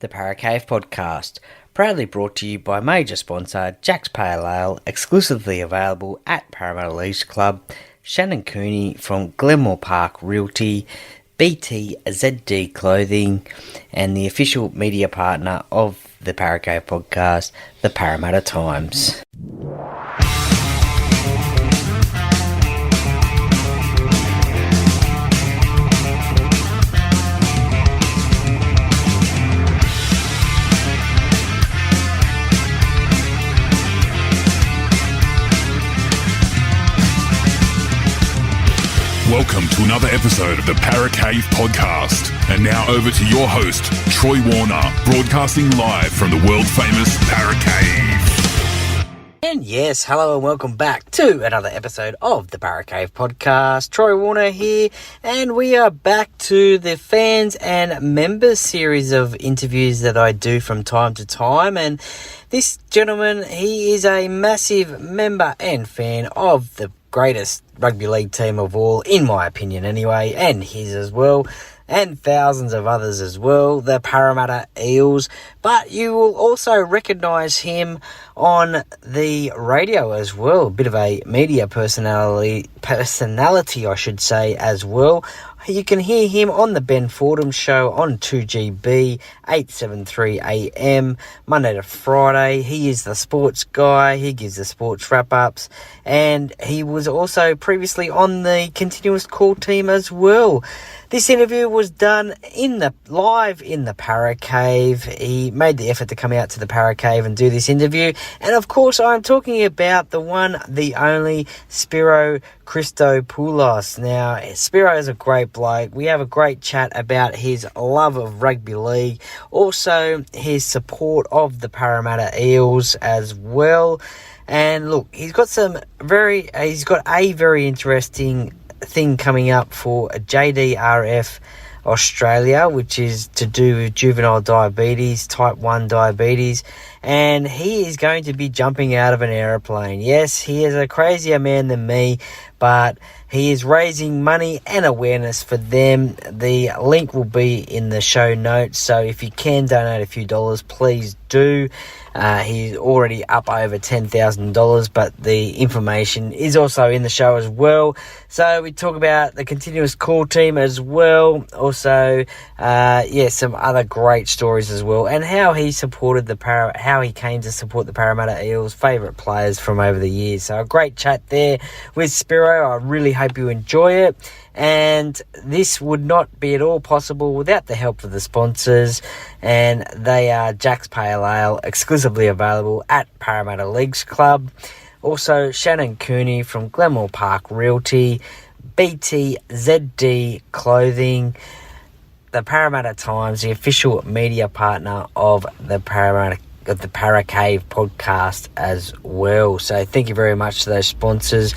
The Paracave Podcast, proudly brought to you by major sponsor Jack's Pale Ale, exclusively available at Parramatta Eels Club, Shannon Cooney from Glenmore Park Realty, BTZD Clothing, and the official media partner of the Paracave Podcast, the Parramatta Times. Welcome to another episode of the Paracave Podcast. And now over to your host, Troy Warner, broadcasting live from the world-famous Paracave. And yes, hello and welcome back to another episode of the Paracave Podcast. Troy Warner here, and we are back to the fans and members series of interviews that I do from time to time. And this gentleman, he is a massive member and fan of the greatest rugby league team of all, in my opinion anyway, and his as well, and thousands of others as well, the Parramatta Eels. But you will also recognise him on the radio as well, a bit of a media personality I should say as well. You can hear him on the Ben Fordham Show on 2GB, 873 AM, Monday to Friday. He is the sports guy. He gives the sports wrap-ups. And he was also previously on the continuous call team as well. This interview was done live in the Paracave. He made the effort to come out to the Paracave and do this interview. And of course, I'm talking about the one, the only Spiro Christopoulos. Now, Spiro is a great bloke. We have a great chat about his love of rugby league, also his support of the Parramatta Eels as well. And look, he's got a very interesting thing coming up for JDRF Australia, which is to do with juvenile diabetes, type 1 diabetes, and he is going to be jumping out of an aeroplane. Yes, he is a crazier man than me, but he is raising money and awareness for them. The link will be in the show notes, so if you can donate a few dollars, please do. He's already up over $10,000, but the information is also in the show as well. So we talk about the continuous call team as well. Also, some other great stories as well, and how he supported how he came to support the Parramatta Eels, favourite players from over the years. So a great chat there with Spiro. I really hope you enjoy it. And this would not be at all possible without the help of the sponsors, and they are Jack's Pale Ale, exclusively available at Parramatta Eels Club. Also, Shannon Cooney from Glenmore Park Realty, BTZD Clothing, the Parramatta Times, the official media partner of the Paracave Podcast as well. So thank you very much to those sponsors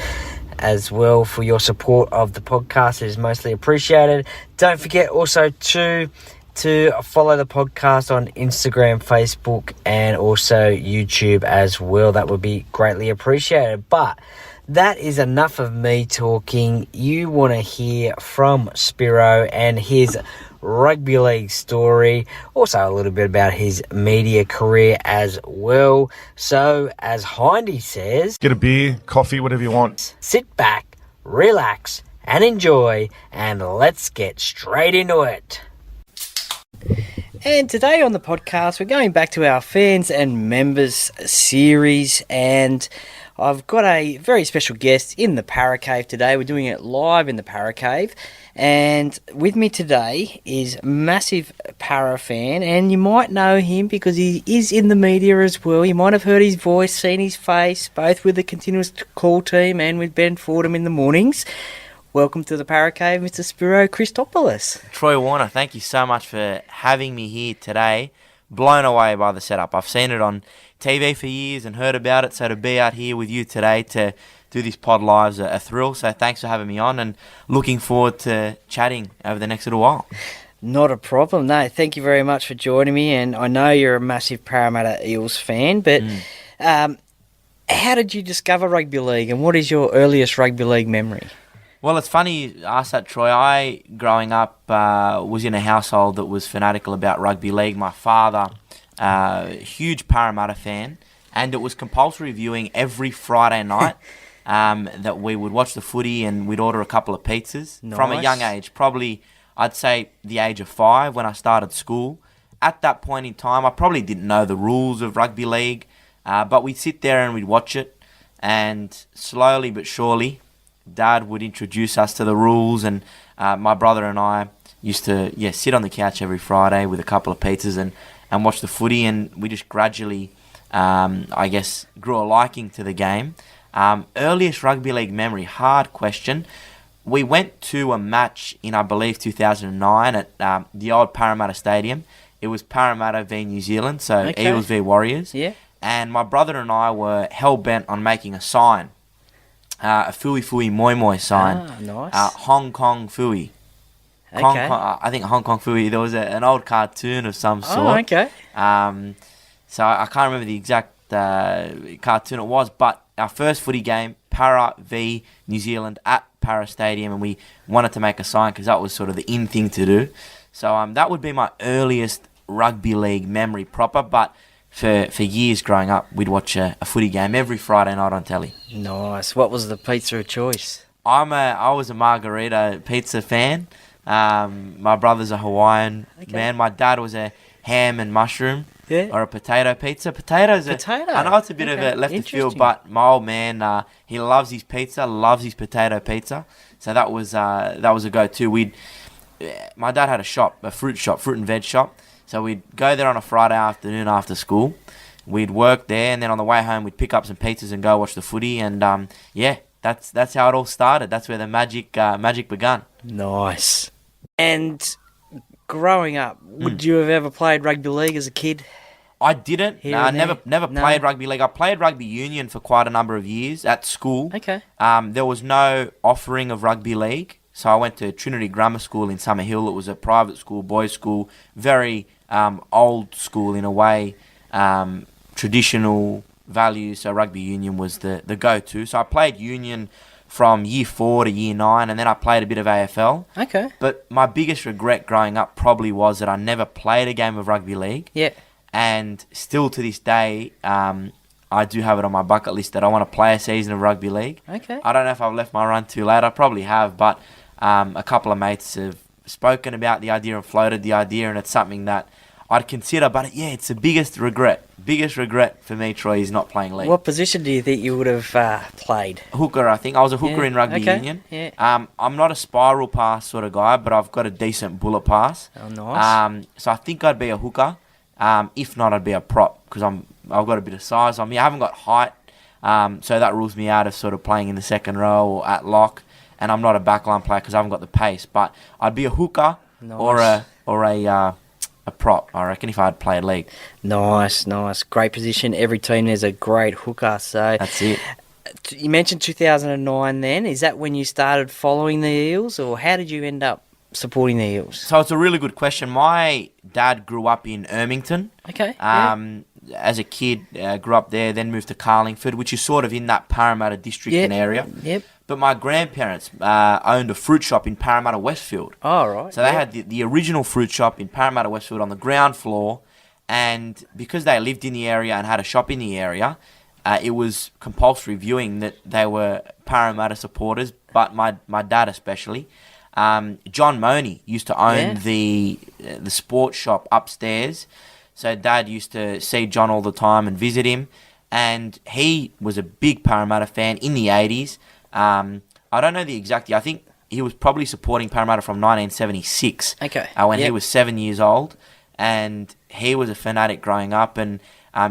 as well for your support of the podcast. It is mostly appreciated. Don't forget also to follow the podcast on Instagram, Facebook, and also YouTube as well. That would be greatly appreciated. But that is enough of me talking. You want to hear from Spiro and his rugby league story, also a little bit about his media career as well. So, as Hindy says, get a beer, coffee, whatever you want. Sit back, relax, and enjoy, and let's get straight into it. And today on the podcast, we're going back to our fans and members series, and I've got a very special guest in the Paracave today. We're doing it live in the Paracave. And with me today is massive Para fan, and you might know him because he is in the media as well. You might have heard his voice, seen his face, both with the continuous call team and with Ben Fordham in the mornings. Welcome to the Paracave, Mr. Spiro Christopoulos. Troy Warner, thank you so much for having me here today. Blown away by the setup. I've seen it on TV for years and heard about it, so to be out here with you today to do this pod live's a thrill. So thanks for having me on, and looking forward to chatting over the next little while. Not a problem. No, thank you very much for joining me, and I know you're a massive Parramatta Eels fan, but how did you discover rugby league, and what is your earliest rugby league memory? Well, it's funny you asked that, Troy. I, growing up, was in a household that was fanatical about rugby league. My father, huge Parramatta fan, and it was compulsory viewing every Friday night that we would watch the footy and we'd order a couple of pizzas from a young age. Probably, I'd say, the age of 5 when I started school. At that point in time, I probably didn't know the rules of rugby league, but we'd sit there and we'd watch it, and slowly but surely, Dad would introduce us to the rules, and my brother and I used to sit on the couch every Friday with a couple of pizzas and watch the footy, and we just gradually, I guess, grew a liking to the game. Earliest rugby league memory, hard question. We went to a match in, I believe, 2009 at the old Parramatta Stadium. It was Parramatta v New Zealand, so Eels v Warriors. Yeah. And my brother and I were hell-bent on making a sign. A Fui Fui Moi Moi sign. Nice. Hong Kong Fui. Okay. I think Hong Kong Fui, there was an old cartoon of some sort. Oh, okay. So I can't remember the exact cartoon it was, but our first footy game, Para v New Zealand at Para Stadium, and we wanted to make a sign because that was sort of the in thing to do. So that would be my earliest rugby league memory proper, but for years growing up, we'd watch a footy game every Friday night on telly. Nice. What was the pizza of choice? I was a margarita pizza fan. My brother's a Hawaiian man. My dad was a ham and mushroom or a potato pizza. Potatoes. I know it's a bit of a left of field, but my old man, he loves his pizza, loves his potato pizza. So that was a go-to. My dad had a fruit and veg shop. So we'd go there on a Friday afternoon after school. We'd work there, and then on the way home, we'd pick up some pizzas and go watch the footy. And that's how it all started. That's where the magic begun. Nice. And growing up, would you have ever played rugby league as a kid? I didn't. Never played rugby league. I played rugby union for quite a number of years at school. Okay. There was no offering of rugby league. So I went to Trinity Grammar School in Summer Hill. It was a private school, boys' school, very old school in a way, traditional values. So rugby union was the go-to. So I played union from year 4 to year 9, and then I played a bit of AFL. Okay. But my biggest regret growing up probably was that I never played a game of rugby league. Yeah. And still to this day, I do have it on my bucket list that I want to play a season of rugby league. Okay. I don't know if I've left my run too late. I probably have, but a couple of mates have spoken about the idea and floated the idea, and it's something that I'd consider. But it's the biggest regret. Biggest regret for me, Troy, is not playing league. What position do you think you would have played? Hooker, I think. I was a hooker in rugby union. Yeah. I'm not a spiral pass sort of guy, but I've got a decent bullet pass. Oh, nice. So I think I'd be a hooker. If not, I'd be a prop because I've got a bit of size on me. I haven't got height, so that rules me out of sort of playing in the second row or at lock. And I'm not a backline player because I haven't got the pace. But I'd be a hooker or a prop, I reckon, if I had played league. Nice. Great position. Every team there's a great hooker. So that's it. You mentioned 2009 then. Is that when you started following the Eels, or how did you end up supporting the Eels? So it's a really good question. My dad grew up in Ermington. Okay. As a kid, grew up there, then moved to Carlingford, which is sort of in that Parramatta district and area. Yep. But my grandparents owned a fruit shop in Parramatta Westfield. Oh, right. So they had the original fruit shop in Parramatta Westfield on the ground floor, and because they lived in the area and had a shop in the area, it was compulsory viewing that they were Parramatta supporters, but my dad especially. John Money used to own the sports shop upstairs, so Dad used to see John all the time and visit him, and he was a big Parramatta fan in the 80s. I don't know the exact year. I think he was probably supporting Parramatta from 1976. Okay. When he was 7 years old, and he was a fanatic growing up, and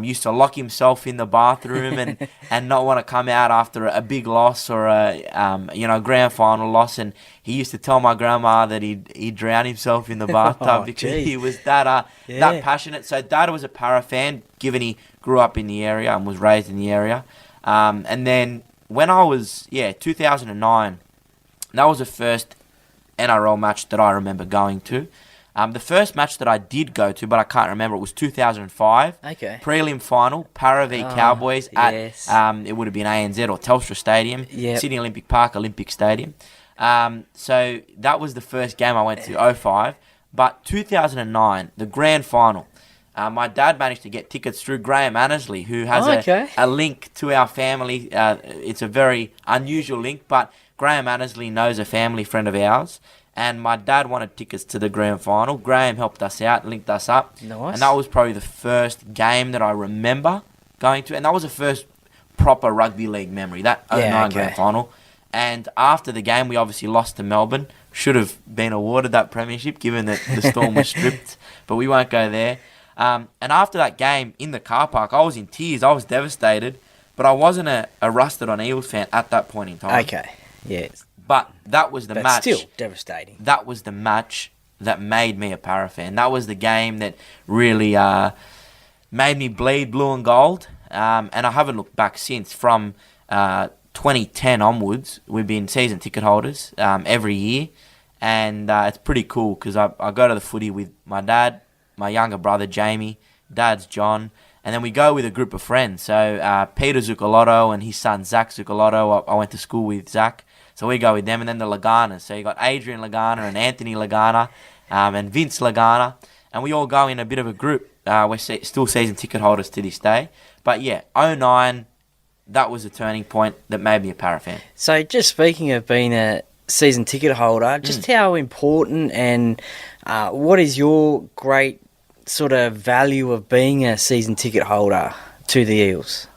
used to lock himself in the bathroom and not want to come out after a big loss or a grand final loss. And he used to tell my grandma that he'd drown himself in the bathtub because he was that passionate. So Dad was a Para fan, given he grew up in the area and was raised in the area. And then when I was 2009, that was the first NRL match that I remember going to. The first match that I did go to, but I can't remember, it was 2005. Okay. Prelim final, Para v Cowboys at, it would have been ANZ or Telstra Stadium, Yep. Sydney Olympic Park, Olympic Stadium. So that was the first game I went to, 2005. But 2009, the grand final, my dad managed to get tickets through Graham Annesley, who has a link to our family. It's a very unusual link, but Graham Annesley knows a family friend of ours, and my dad wanted tickets to the grand final. Graham helped us out, linked us up, Nice. and that was probably the first game that I remember going to, and that was the first proper rugby league memory, that 2009 grand final. And after the game, we obviously lost to Melbourne. Should have been awarded that premiership, given that the Storm was stripped, but we won't go there. And after that game, in the car park, I was in tears. I was devastated, but I wasn't a rusted on Eels fan at that point in time. Okay, yes. But that was the match. Still devastating. That was the match that made me a Para fan. That was the game that really made me bleed blue and gold. And I haven't looked back since. From 2010 onwards, we've been season ticket holders every year. And it's pretty cool because I go to the footy with my dad, my younger brother Jamie, dad's John, and then we go with a group of friends. So Peter Zuccolotto and his son Zach Zuccolotto, I went to school with Zach, so we go with them, and then the Laganas. So you got Adrian Lagana and Anthony Lagana and Vince Lagana, and we all go in a bit of a group. We're still season ticket holders to this day. But yeah, 2009, that was a turning point that made me a Para fan. So just speaking of being a season ticket holder, just how important and what is your great sort of value of being a season ticket holder to the Eels?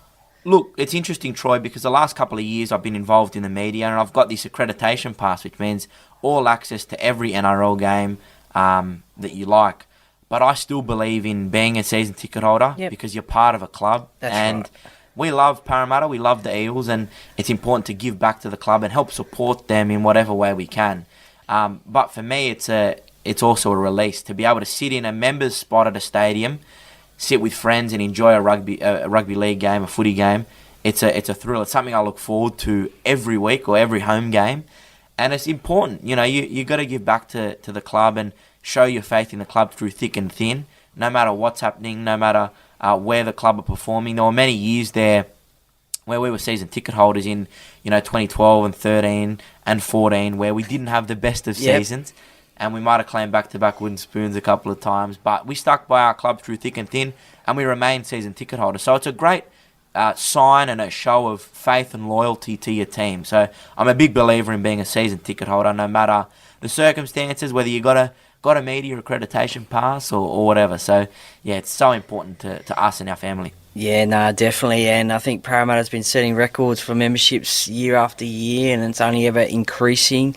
Look, it's interesting, Troy, because the last couple of years I've been involved in the media, and I've got this accreditation pass, which means all access to every NRL game that you like. But I still believe in being a season ticket holder because you're part of a club. That's and right. We love Parramatta, we love the Eels, and it's important to give back to the club and help support them in whatever way we can. But for me, it's also a release to be able to sit in a member's spot at a stadium, sit with friends and enjoy a rugby league game, a footy game. It's a thrill. It's something I look forward to every week or every home game, and it's important. You know, you got to give back to the club and show your faith in the club through thick and thin, no matter what's happening, no matter where the club are performing. There were many years there where we were season ticket holders in 2012 and 13 and 14, where we didn't have the best of seasons, and we might have claimed back-to-back wooden spoons a couple of times, but we stuck by our club through thick and thin, and we remained season ticket holders. So it's a great sign and a show of faith and loyalty to your team. So I'm a big believer in being a season ticket holder, no matter the circumstances, whether you got a media accreditation pass or whatever. So yeah, it's so important to us and our family. Yeah, no, definitely. And I think Parramatta's been setting records for memberships year after year, and it's only ever increasing.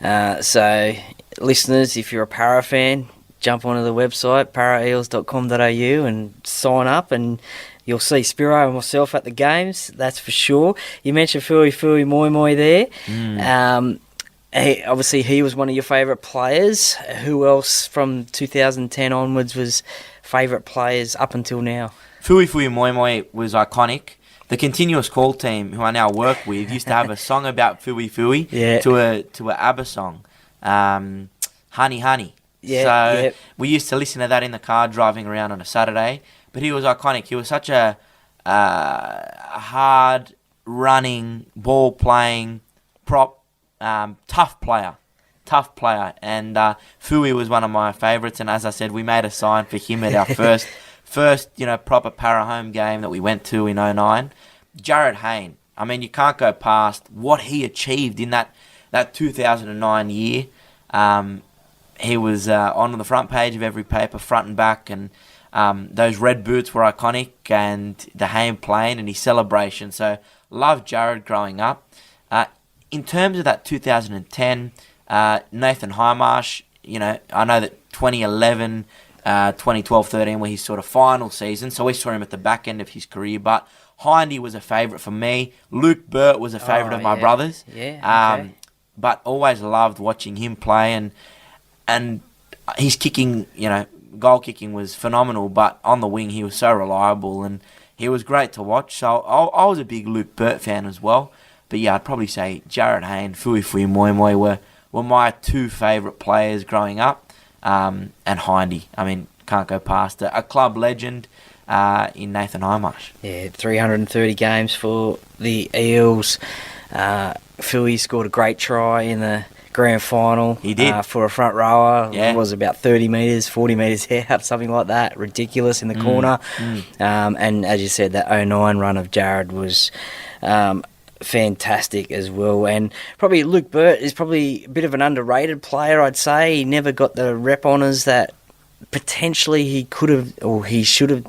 So listeners, if you're a Para fan, jump onto the website, paraeels.com.au, and sign up, and you'll see Spiro and myself at the games, that's for sure. You mentioned Fui Moi Moi there. He was one of your favourite players. Who else from 2010 onwards was favourite players up until now? Fui Moi Moi was iconic. The Continuous Call team, who I now work with, used to have a song about Fui to a ABBA song, Honey Honey. We used to listen to that in the car driving around on a Saturday. But he was iconic. He was such a hard running, ball playing, tough player. And Fui was one of my favourites. And as I said, we made a sign for him at our first proper Para home game that we went to in 2009. Jared Hayne. I mean, you can't go past what he achieved in that 2009 year. He was on the front page of every paper, front and back, and those red boots were iconic, and the Hayne plane and his celebration. So loved Jared growing up. In terms of that 2010, Nathan Highmarsh, I know that 2011, 2012, 13 were his sort of final season, so we saw him at the back end of his career. But Hindy was a favourite for me. Luke Burt was a favourite of my brothers. But always loved watching him play, and his kicking, goal kicking was phenomenal, but on the wing he was so reliable and he was great to watch. So I was a big Luke Burt fan as well. But yeah, I'd probably say Jared Hayne, Fui Moi Moi were my two favourite players growing up, and Hindy. I mean, can't go past a club legend in Nathan Highmarsh. Yeah, 330 games for the Eels. Philly scored a great try in the grand final. He did. For a front rower. Yeah. It was about 30 metres, 40 metres out, something like that. Ridiculous in the corner. And as you said, that 09 run of Jared was fantastic as well. And probably Luke Burt is probably a bit of an underrated player, I'd say. He never got the rep honours that potentially he could have, or he should have,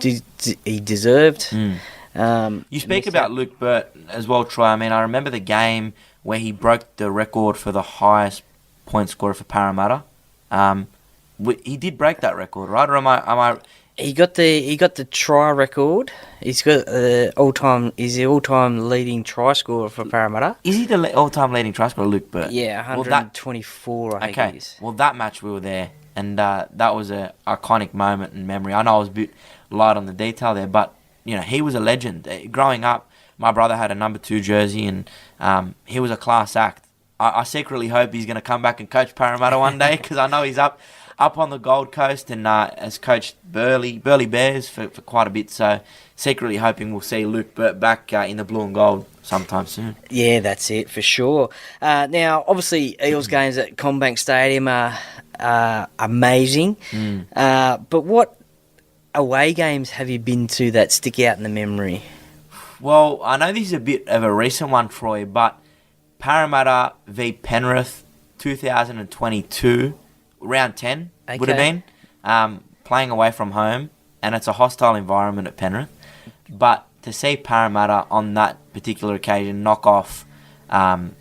he deserved. You speak about Luke Burt as well, Troy. I mean, I remember the game where he broke the record for the highest point scorer for Parramatta. He did break that record, right? Or am I? He got the try record. He's got he's the all-time leading try scorer for Parramatta. Is he the all-time leading try scorer, Luke Burt? Yeah, 124, I think it is. Well, that match we were there, and that was an iconic moment in memory. I know I was a bit light on the detail there, but he was a legend. Growing up, my brother had a number 2 jersey, and he was a class act. I secretly hope he's going to come back and coach Parramatta one day, because I know he's up on the Gold Coast and has coached Burleigh Bears for quite a bit. So secretly hoping we'll see Luke Burt back in the blue and gold sometime soon. Yeah, that's it for sure. Now, obviously, Eels games at CommBank Stadium are amazing. But what away games have you been to that stick out in the memory? Well, I know this is a bit of a recent one, Troy, but Parramatta v Penrith 2022, round 10 would have been, playing away from home, and it's a hostile environment at Penrith. But to see Parramatta on that particular occasion knock off a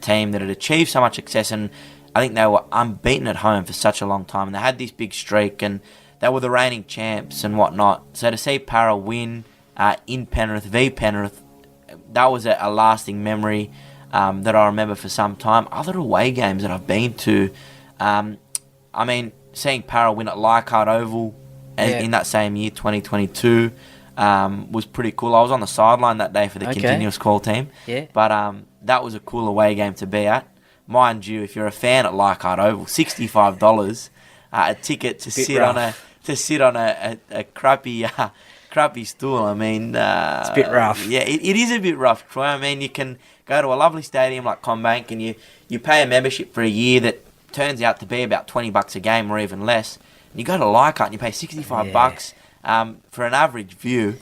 team that had achieved so much success, and I think they were unbeaten at home for such a long time, and they had this big streak, and they were the reigning champs and whatnot. So to see Parra win in Penrith v Penrith, that was a lasting memory that I remember for some time. Other away games that I've been to, I mean, seeing Parra win at Leichhardt Oval in that same year, 2022, was pretty cool. I was on the sideline that day for the continuous call team. Yeah. But that was a cool away game to be at. Mind you, if you're a fan at Leichhardt Oval, $65 a ticket to sit on a crappy stool. I mean, it's a bit rough. Yeah, it is a bit rough, Troy. I mean, you can go to a lovely stadium like CommBank, and you pay a membership for a year that turns out to be about $20 a game or even less. And you go to Leichhardt and you pay $65 for an average view.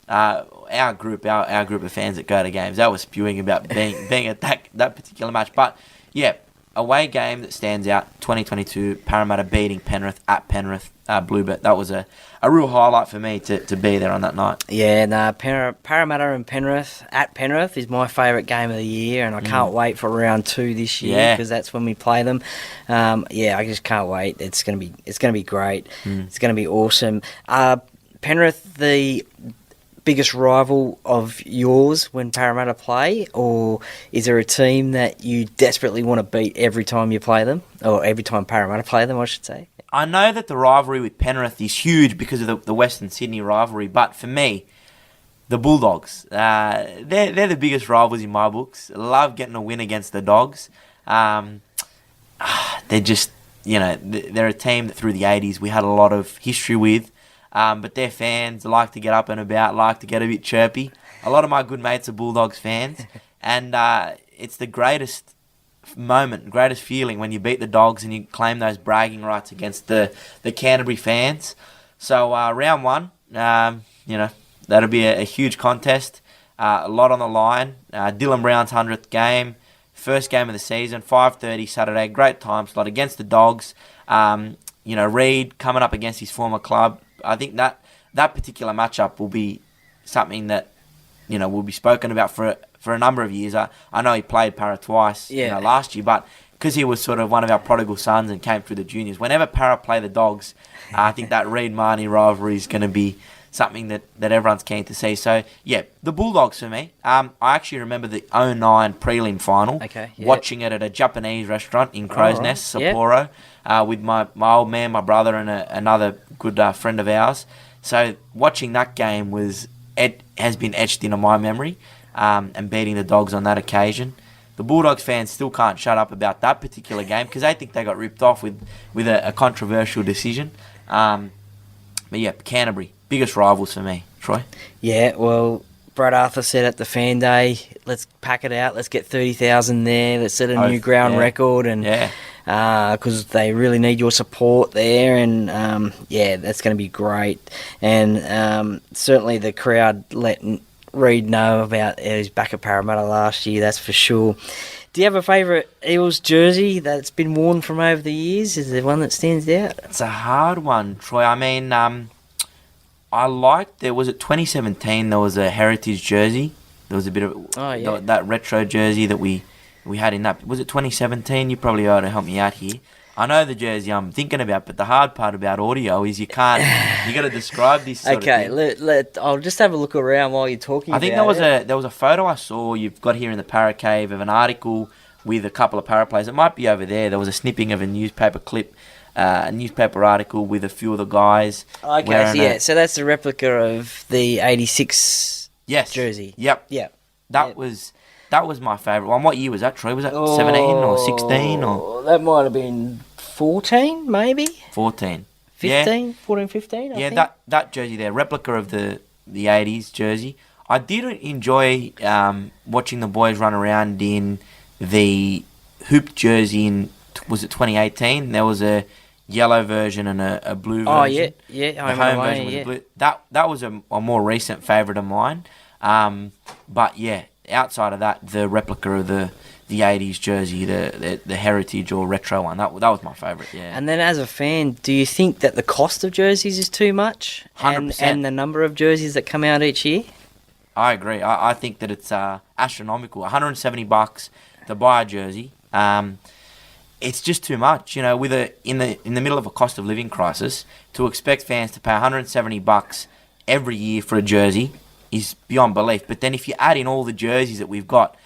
Our group of fans that go to games, they were spewing about being at that particular match. But yeah, away game that stands out, 2022, Parramatta beating Penrith at Penrith, Bluebird. That was a real highlight for me to be there on that night. Yeah, Parramatta and Penrith at Penrith is my favourite game of the year, and I can't wait for round 2 this year, because that's when we play them. I just can't wait. It's gonna be great. It's gonna be awesome. Penrith, the biggest rival of yours when Parramatta play, or is there a team that you desperately want to beat every time you play them, or every time Parramatta play them, I should say? I know that the rivalry with Penrith is huge because of the Western Sydney rivalry, but for me, the Bulldogs, they're the biggest rivals in my books. I love getting a win against the Dogs. They're just, they're a team that through the 80s we had a lot of history with. But their fans like to get up and about, like to get a bit chirpy. A lot of my good mates are Bulldogs fans, and it's the greatest moment, greatest feeling when you beat the Dogs and you claim those bragging rights against the Canterbury fans. So round 1, that'll be a huge contest, a lot on the line. Dylan Brown's 100th game, first game of the season, 5:30 Saturday, great time slot against the Dogs. Reid coming up against his former club. I think that particular matchup will be something that will be spoken about for a number of years. I know he played Parra twice last year, but because he was sort of one of our prodigal sons and came through the juniors, whenever Parra play the Dogs, I think that Reid-Marnie rivalry is going to be something that everyone's keen to see. So, yeah, the Bulldogs for me. I actually remember the 09 prelim final, watching it at a Japanese restaurant in Crow's Nest, Sapporo, with my old man, my brother, and another good friend of ours. So watching that game has been etched into my memory, and beating the Dogs on that occasion. The Bulldogs fans still can't shut up about that particular game because they think they got ripped off with a controversial decision. But yeah, Canterbury, biggest rivals for me. Troy? Yeah, well, Brad Arthur said at the fan day, let's pack it out. Let's get 30,000 there. Let's set a new ground record, and because they really need your support there, and that's going to be great. And certainly the crowd let Reid know about his back at Parramatta last year. That's for sure. Do you have a favourite Eels jersey that's been worn from over the years? Is there one that stands out? It's a hard one, Troy. I mean, I liked, was it 2017, there was a heritage jersey. There was a bit of that retro jersey that we had in that. Was it 2017? You probably ought to help me out here. I know the jersey I'm thinking about, but the hard part about audio is you got to describe this sort of thing. I'll just have a look around while you're talking about it. I think there was a photo I saw you've got here in the Para Cave of an article with a couple of para players. It might be over there. There was a snipping of a newspaper clip. A newspaper article with a few of the guys. Okay, so that's the replica of the 86 jersey. Yep. That was my favourite one. What year was that, Troy? Was that 17 or 16? Or that might have been 14, maybe? 14. 15? 14, 15, I think. That jersey there, replica of the 80s jersey. I did enjoy watching the boys run around in the hoop jersey in, was it 2018? There was a yellow version and a blue version. Oh, yeah. The home version was blue. That was a more recent favourite of mine. But yeah, outside of that, the replica of the 80s jersey, the heritage or retro one, that was my favourite, yeah. And then as a fan, do you think that the cost of jerseys is too much? 100%. And the number of jerseys that come out each year? I agree. I think that it's astronomical. $170 to buy a jersey. It's just too much, in the middle of a cost of living crisis, to expect fans to pay $170 every year for a jersey is beyond belief. But then if you add in all the jerseys that we've got,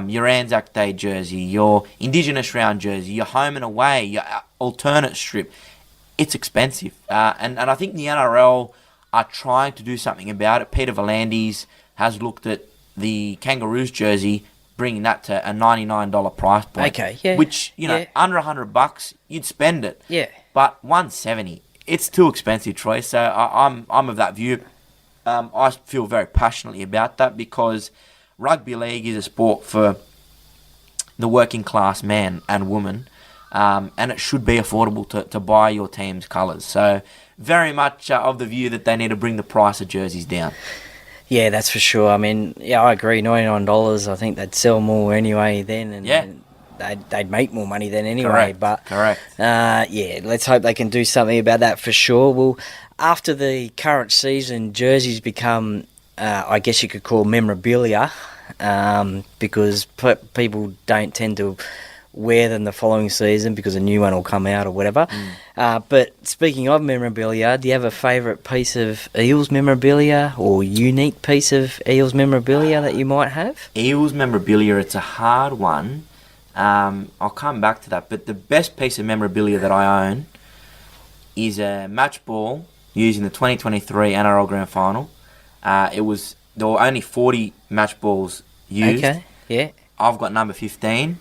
your Anzac Day jersey, your Indigenous round jersey, your home and away, your alternate strip, it's expensive. And I think the NRL are trying to do something about it. Peter V'landys has looked at the Kangaroos jersey, bringing that to a $99 price point. Okay, yeah. Which, under $100, you'd spend it. Yeah. But $170, it's too expensive, Troy. So I'm of that view. I feel very passionately about that because rugby league is a sport for the working class man and woman, and it should be affordable to buy your team's colours. So very much of the view that they need to bring the price of jerseys down. Yeah, that's for sure. I mean, I agree. $99, I think they'd sell more anyway then, and they'd make more money then anyway. Correct. Let's hope they can do something about that for sure. Well, after the current season, jerseys become, I guess you could call memorabilia, because people don't tend to wear them the following season because a new one will come out or whatever. But speaking of memorabilia, do you have a favourite piece of Eels memorabilia or unique piece of Eels memorabilia that you might have? Eels memorabilia, it's a hard one. I'll come back to that. But the best piece of memorabilia that I own is a match ball using the 2023 NRL Grand Final. There were only 40 match balls used. Okay, yeah. I've got number 15.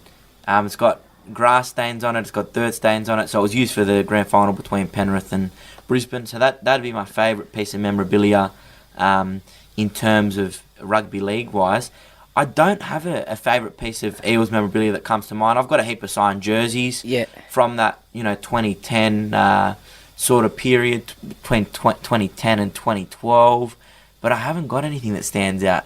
It's got grass stains on it. It's got dirt stains on it. So it was used for the grand final between Penrith and Brisbane. So that'd be my favourite piece of memorabilia in terms of rugby league wise. I don't have a favourite piece of Eels memorabilia that comes to mind. I've got a heap of signed jerseys from that 2010 sort of period between 2010 and 2012, but I haven't got anything that stands out.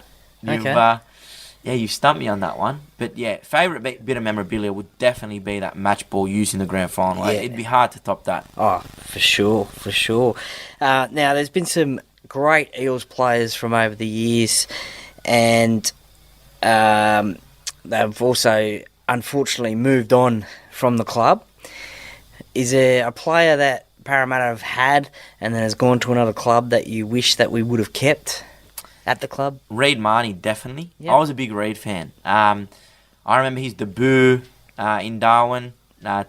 You stumped me on that one. But yeah, favourite bit of memorabilia would definitely be that match ball used in the grand final. Yeah. It'd be hard to top that. Oh, for sure. Now, there's been some great Eels players from over the years, and they've also unfortunately moved on from the club. Is there a player that Parramatta have had and then has gone to another club that you wish that we would have kept at the club? Reid Marnie, definitely. Yep. I was a big Reid fan. I remember his debut in Darwin,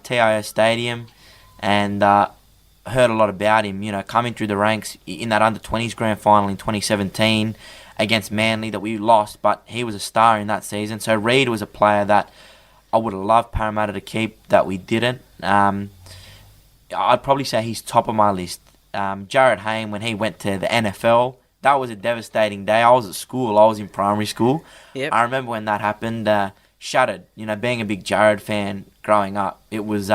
TIO Stadium, and heard a lot about him, coming through the ranks in that under-20s grand final in 2017 against Manly that we lost, but he was a star in that season. So Reid was a player that I would have loved Parramatta to keep that we didn't. I'd probably say he's top of my list. Jared Hayne, when he went to the NFL, that was a devastating day. I was at school. I was in primary school. Yep. I remember when that happened. Shattered. Being a big Jared fan growing up, it was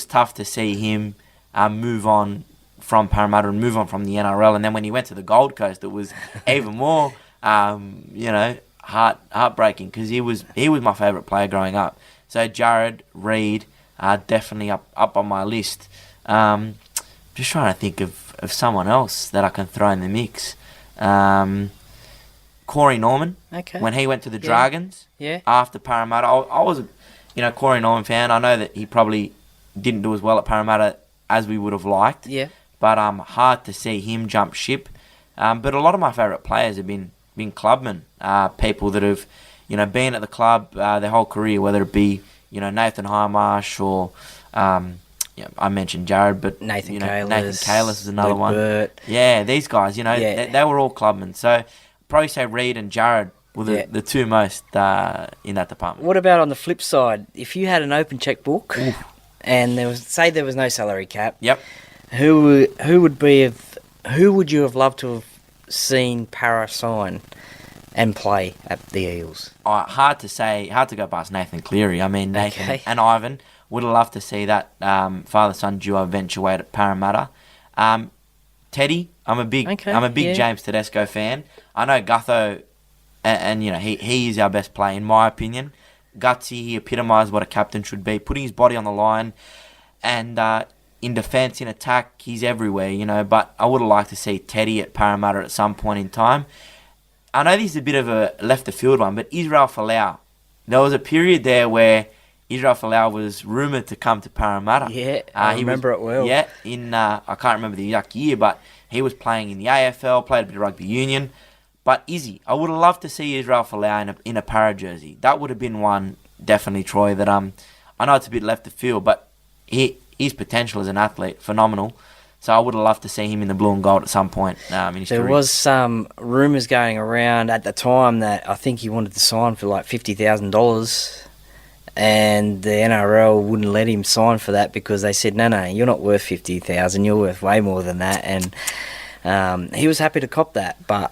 tough to see him move on from Parramatta and move on from the NRL. And then when he went to the Gold Coast, it was even more, heartbreaking, because he was my favourite player growing up. So Jared, Reid, definitely up on my list. Just trying to think of someone else that I can throw in the mix. Corey Norman, Okay. when he went to the Dragons Yeah. after Parramatta. I was a Corey Norman fan. I know that he probably didn't do as well at Parramatta as we would have liked. Yeah. But hard to see him jump ship. But a lot of my favourite players have been clubmen, people that have been at the club their whole career, whether it be Nathan Highmarsh or I mentioned Jared, but Nathan Kalis is another Luke one. Burt. Yeah, these guys, they were all clubmen. So probably say Reid and Jared were the two most in that department. What about on the flip side? If you had an open checkbook and there was no salary cap, Yep. who would you have loved to have seen Para sign and play at the Eels? Hard to go past Nathan Cleary. I mean, Nathan Okay. and Ivan would have loved to see that father-son duo eventuate at Parramatta. Teddy, I'm a big James Tedesco fan. I know Gutho, and he is our best player in my opinion. Gutsy, he epitomised what a captain should be, putting his body on the line, and in defence, in attack, he's everywhere. But I would have liked to see Teddy at Parramatta at some point in time. I know this is a bit of a left of field one, but Israel Folau. There was a period there where Israel Folau was rumoured to come to Parramatta. Yeah, I remember it well. Yeah, I can't remember the exact year, but he was playing in the AFL, played a bit of rugby union. But Izzy, I would have loved to see Israel Folau in a Para jersey. That would have been one, definitely, Troy, that I know it's a bit left of field, but his potential as an athlete, phenomenal. So I would have loved to see him in the blue and gold at some point in his career. There was some rumours going around at the time that I think he wanted to sign for like $50,000, and the NRL wouldn't let him sign for that because they said, no, you're not worth $50,000, you're worth way more than that. And he was happy to cop that, but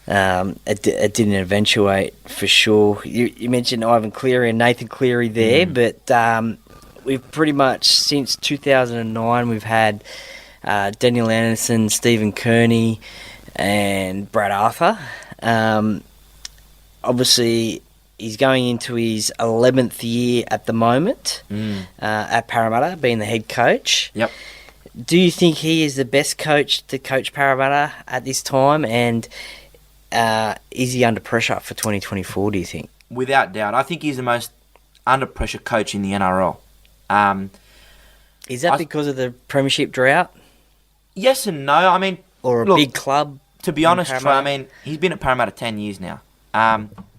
it didn't eventuate for sure. You mentioned Ivan Cleary and Nathan Cleary there, but we've pretty much since 2009 we've had Daniel Anderson, Stephen Cooney, and Brad Arthur. Obviously, he's going into his 11th year at the moment at Parramatta, being the head coach. Yep. Do you think he is the best coach to coach Parramatta at this time? And is he under pressure for 2024, do you think? Without doubt. I think he's the most under pressure coach in the NRL. Is that because of the premiership drought? Yes and no. I mean, Or a big club? To be honest, Troy, I mean, he's been at Parramatta 10 years now.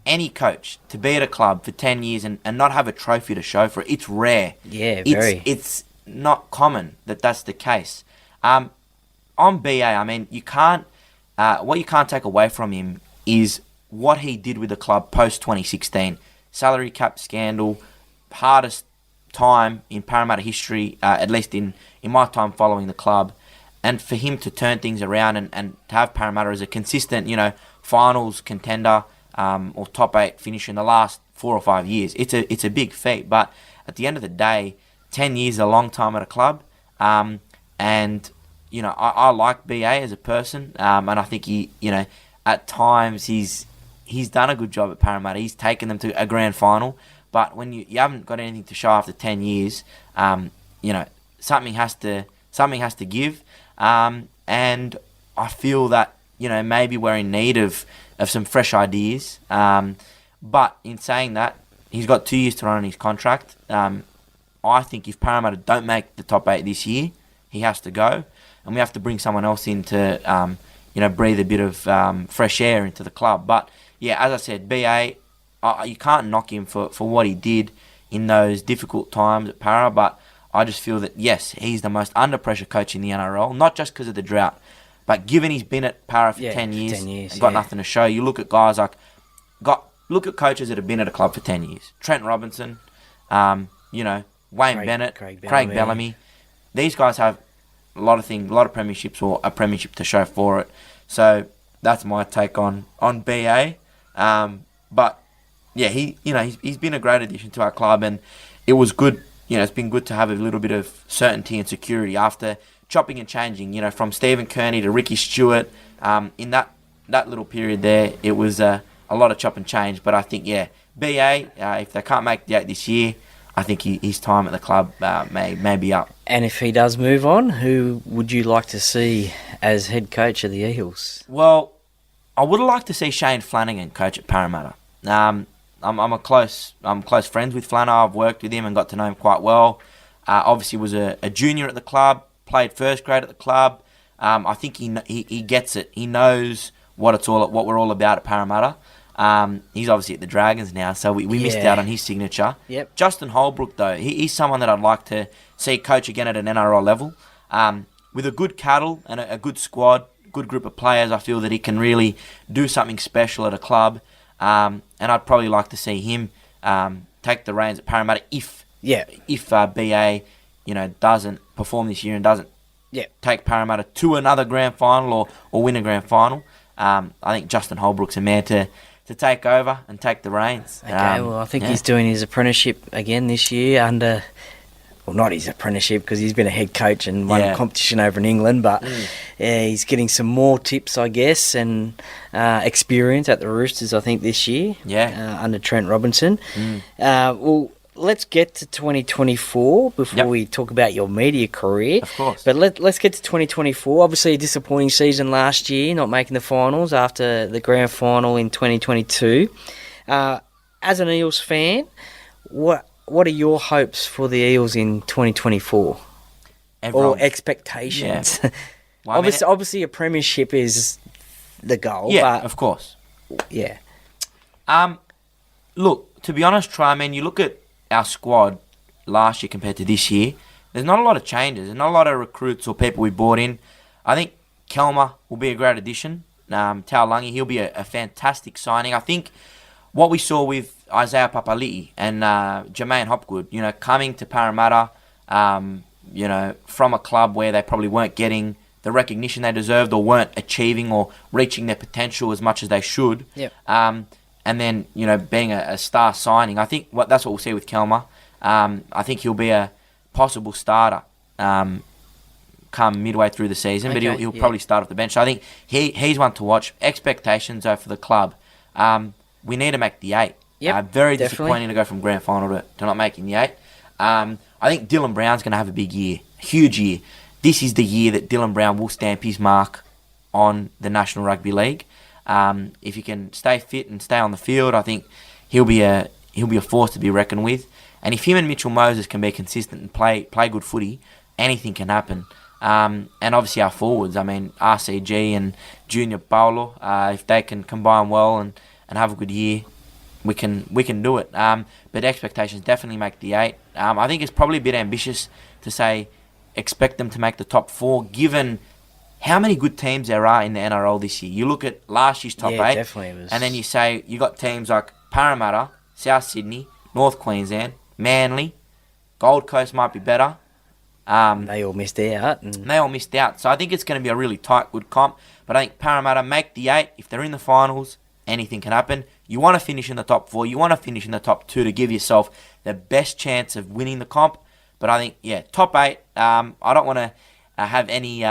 Any coach to be at a club for 10 years and not have a trophy to show for it, it's rare. Yeah, very. It's not common that's the case. On BA, I mean, you can't. What you can't take away from him is what he did with the club post 2016. Salary cap scandal, hardest time in Parramatta history, at least in my time following the club. And for him to turn things around and to have Parramatta as a consistent, finals contender or top 8 finish in the last 4 or 5 years, it's a big feat. But at the end of the day, 10 years is a long time at a club. And, I like BA as a person. And I think he, at times he's done a good job at Parramatta. He's taken them to a grand final. But when you haven't got anything to show after 10 years, something has to give. And I feel that, maybe we're in need of some fresh ideas. But in saying that, he's got 2 years to run on his contract. I think if Parramatta don't make the top 8 this year, he has to go. And we have to bring someone else in to, breathe a bit of fresh air into the club. But, yeah, as I said, BA, you can't knock him for what he did in those difficult times at Para, but I just feel that, yes, he's the most under-pressure coach in the NRL, not just because of the drought, but given he's been at Para for 10 years and got nothing to show. You look at guys look at coaches that have been at a club for 10 years. Trent Robinson, Wayne Bennett, Craig Bellamy. These guys have a lot of premierships or a premiership to show for it. So that's my take on BA. But yeah, he's been a great addition to our club, and it was good. It's been good to have a little bit of certainty and security after chopping and changing. From Stephen Cooney to Ricky Stewart. In that little period there, it was a lot of chop and change. But I think BA, if they can't make the 8 this year, I think his time at the club may be up. And if he does move on, who would you like to see as head coach of the Eels? Well, I would like to see Shane Flanagan coach at Parramatta. I'm close friends with Flano. I've worked with him and got to know him quite well. Obviously was a junior at the club, played first grade at the club. I think he gets it. He knows what we're all about at Parramatta. He's obviously at the Dragons now, so we missed out on his signature. Yep. Justin Holbrook, though, he's someone that I'd like to see coach again at an NRL level. With a good cattle and a good squad, good group of players, I feel that he can really do something special at a club. And I'd probably like to see him take the reins at Parramatta if BA doesn't perform this year and doesn't take Parramatta to another grand final or win a grand final. I think Justin Holbrook's a man to take over and take the reins. Okay, I think he's doing his apprenticeship again this year under... Well, not his apprenticeship, because he's been a head coach and won a competition over in England, but he's getting some more tips, I guess, and experience at the Roosters, I think, this year under Trent Robinson. Well, let's get to 2024 before we talk about your media career. Of course. But let's get to 2024. Obviously, a disappointing season last year, not making the finals after the grand final in 2022. As an Eels fan, what are your hopes for the Eels in 2024? Or expectations? Yeah. Well, obviously, a premiership is the goal. Yeah, but of course. Yeah. Look, to be honest, you look at our squad last year compared to this year, there's not a lot of changes. There's not a lot of recruits or people we brought in. I think Kelmer will be a great addition. Taulagi, he'll be a fantastic signing. I think what we saw with Isaiah Papali'i and Jermaine Hopgood, coming to Parramatta, from a club where they probably weren't getting the recognition they deserved or weren't achieving or reaching their potential as much as they should. Yep. And then, being a star signing. I think that's what we'll see with Kelmer. I think he'll be a possible starter come midway through the season, but he'll probably start off the bench. So I think he's one to watch. Expectations, though, for the club. We need to make the 8. Yep, very definitely. Disappointing to go from grand final to not making the 8. I think Dylan Brown's going to have a big year, huge year. This is the year that Dylan Brown will stamp his mark on the National Rugby League. If he can stay fit and stay on the field, I think he'll be a force to be reckoned with. And if him and Mitchell Moses can be consistent and play good footy, anything can happen. And obviously our forwards, RCG and Junior Paulo, if they can combine well and have a good year, we can do it. But expectations definitely make the 8. I think it's probably a bit ambitious to say expect them to make the top 4, given how many good teams there are in the NRL this year. You look at last year's top 8, definitely it was. And then you say you got teams like Parramatta, South Sydney, North Queensland, Manly, Gold Coast might be better. They all missed out. So I think it's going to be a really tight, good comp. But I think Parramatta make the 8. If they're in the finals, anything can happen. You want to finish in the top 4. You want to finish in the top 2 to give yourself the best chance of winning the comp. But I think, top 8. I don't want to have any,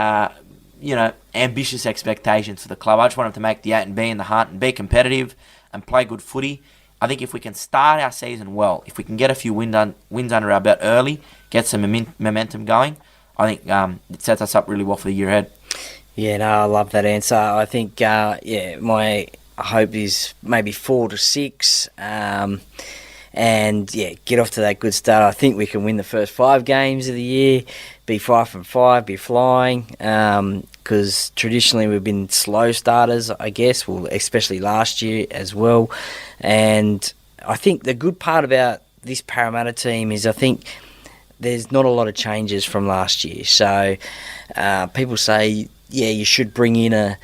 ambitious expectations for the club. I just want them to make the 8 and be in the hunt and be competitive and play good footy. I think if we can start our season well, if we can get a few wins under our belt early, get some momentum going, I think it sets us up really well for the year ahead. Yeah, no, I love that answer. I think, my hope is maybe 4 to 6. And get off to that good start. I think we can win the first 5 games of the year, be 5 from 5, be flying. Because traditionally we've been slow starters, I guess, especially last year as well. And I think the good part about this Parramatta team is I think there's not a lot of changes from last year. So people say, you should bring in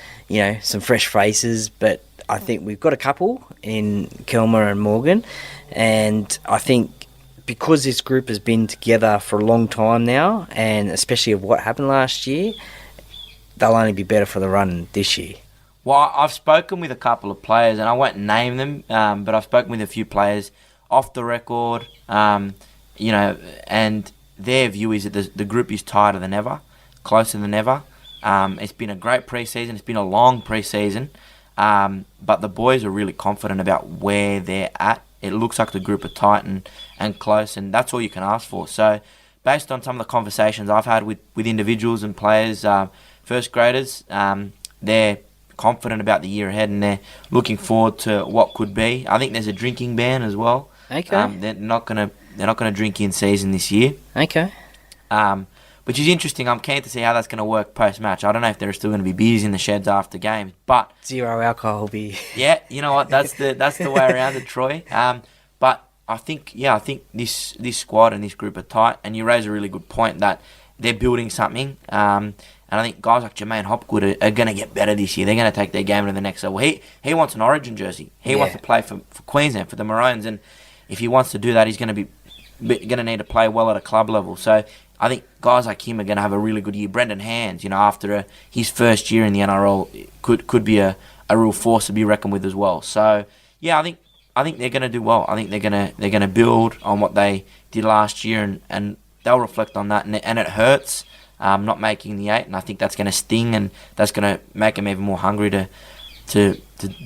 some fresh faces, but I think we've got a couple in Kelmer and Morgan. And I think because this group has been together for a long time now, and especially of what happened last year, they'll only be better for the run this year. Well, I've spoken with a couple of players, and I won't name them, but I've spoken with a few players off the record, and their view is that the group is tighter than ever, closer than ever. It's been a great pre-season. It's been a long pre-season, but the boys are really confident about where they're at. It looks like the group are tight and close, and that's all you can ask for. So, based on some of the conversations I've had with individuals and players, first graders, they're confident about the year ahead, and they're looking forward to what could be. I think there's a drinking ban as well. Okay. They're not gonna drink in season this year. Okay. Which is interesting. I'm keen to see how that's going to work post-match. I don't know if there are still going to be beers in the sheds after games, but Zero alcohol beer. yeah, you know what? That's the way around it, Troy. But I think this squad and this group are tight, and you raise a really good point that they're building something. And I think guys like Jermaine Hopgood are going to get better this year. They're going to take their game to the next level. He wants an Origin jersey. He wants to play for Queensland, for the Maroons, and if he wants to do that, he's going to need to play well at a club level. So I think guys like him are going to have a really good year. Brendan Hands, after his first year in the NRL, could be a real force to be reckoned with as well. So yeah, I think they're going to do well. I think they're going to build on what they did last year, and they'll reflect on that. And it hurts not making the 8, and I think that's going to sting, and that's going to make them even more hungry to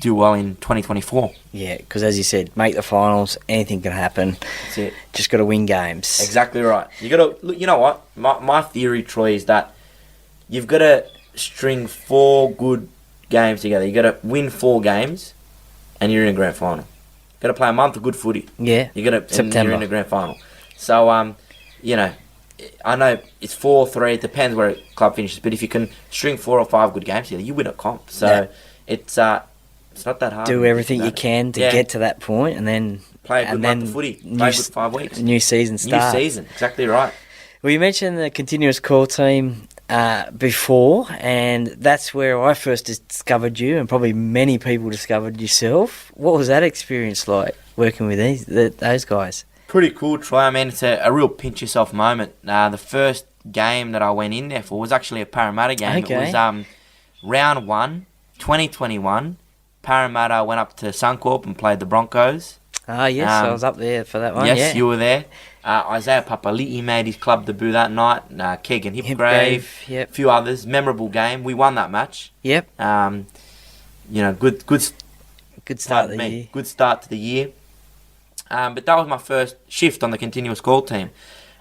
do well in 2024. Yeah, because as you said, make the finals, anything can happen. That's it. Just got to win games. Exactly right. You got to. You know what? My theory, Troy, is that you've got to string 4 good games together. You got to win 4 games, and you're in a grand final. Got to play a month of good footy. Yeah. You got to. September. And you're in a grand final. So I know it's 4-3. It depends where a club finishes, but if you can string 4 or 5 good games together, you win a comp. So it's not that hard. Do everything you can to get to that point, and then play a good month of footy. Play a good 5 weeks. New season starts. New season, exactly right. Well, you mentioned the continuous call team before, and that's where I first discovered you, and probably many people discovered yourself. What was that experience like, working with those guys? Pretty cool, Troy. I mean, it's a real pinch yourself moment. The first game that I went in there for was actually a Parramatta game. Okay. It was round 1, 2021. Parramatta went up to Suncorp and played the Broncos. Ah, yes, I was up there for that one. Yes, you were there. Isaiah Papali'i made his club debut that night. Keegan Hipgrave, yep. a few others. Memorable game. We won that match. Yep. Good start of the year. Good start to the year. But that was my first shift on the continuous call team.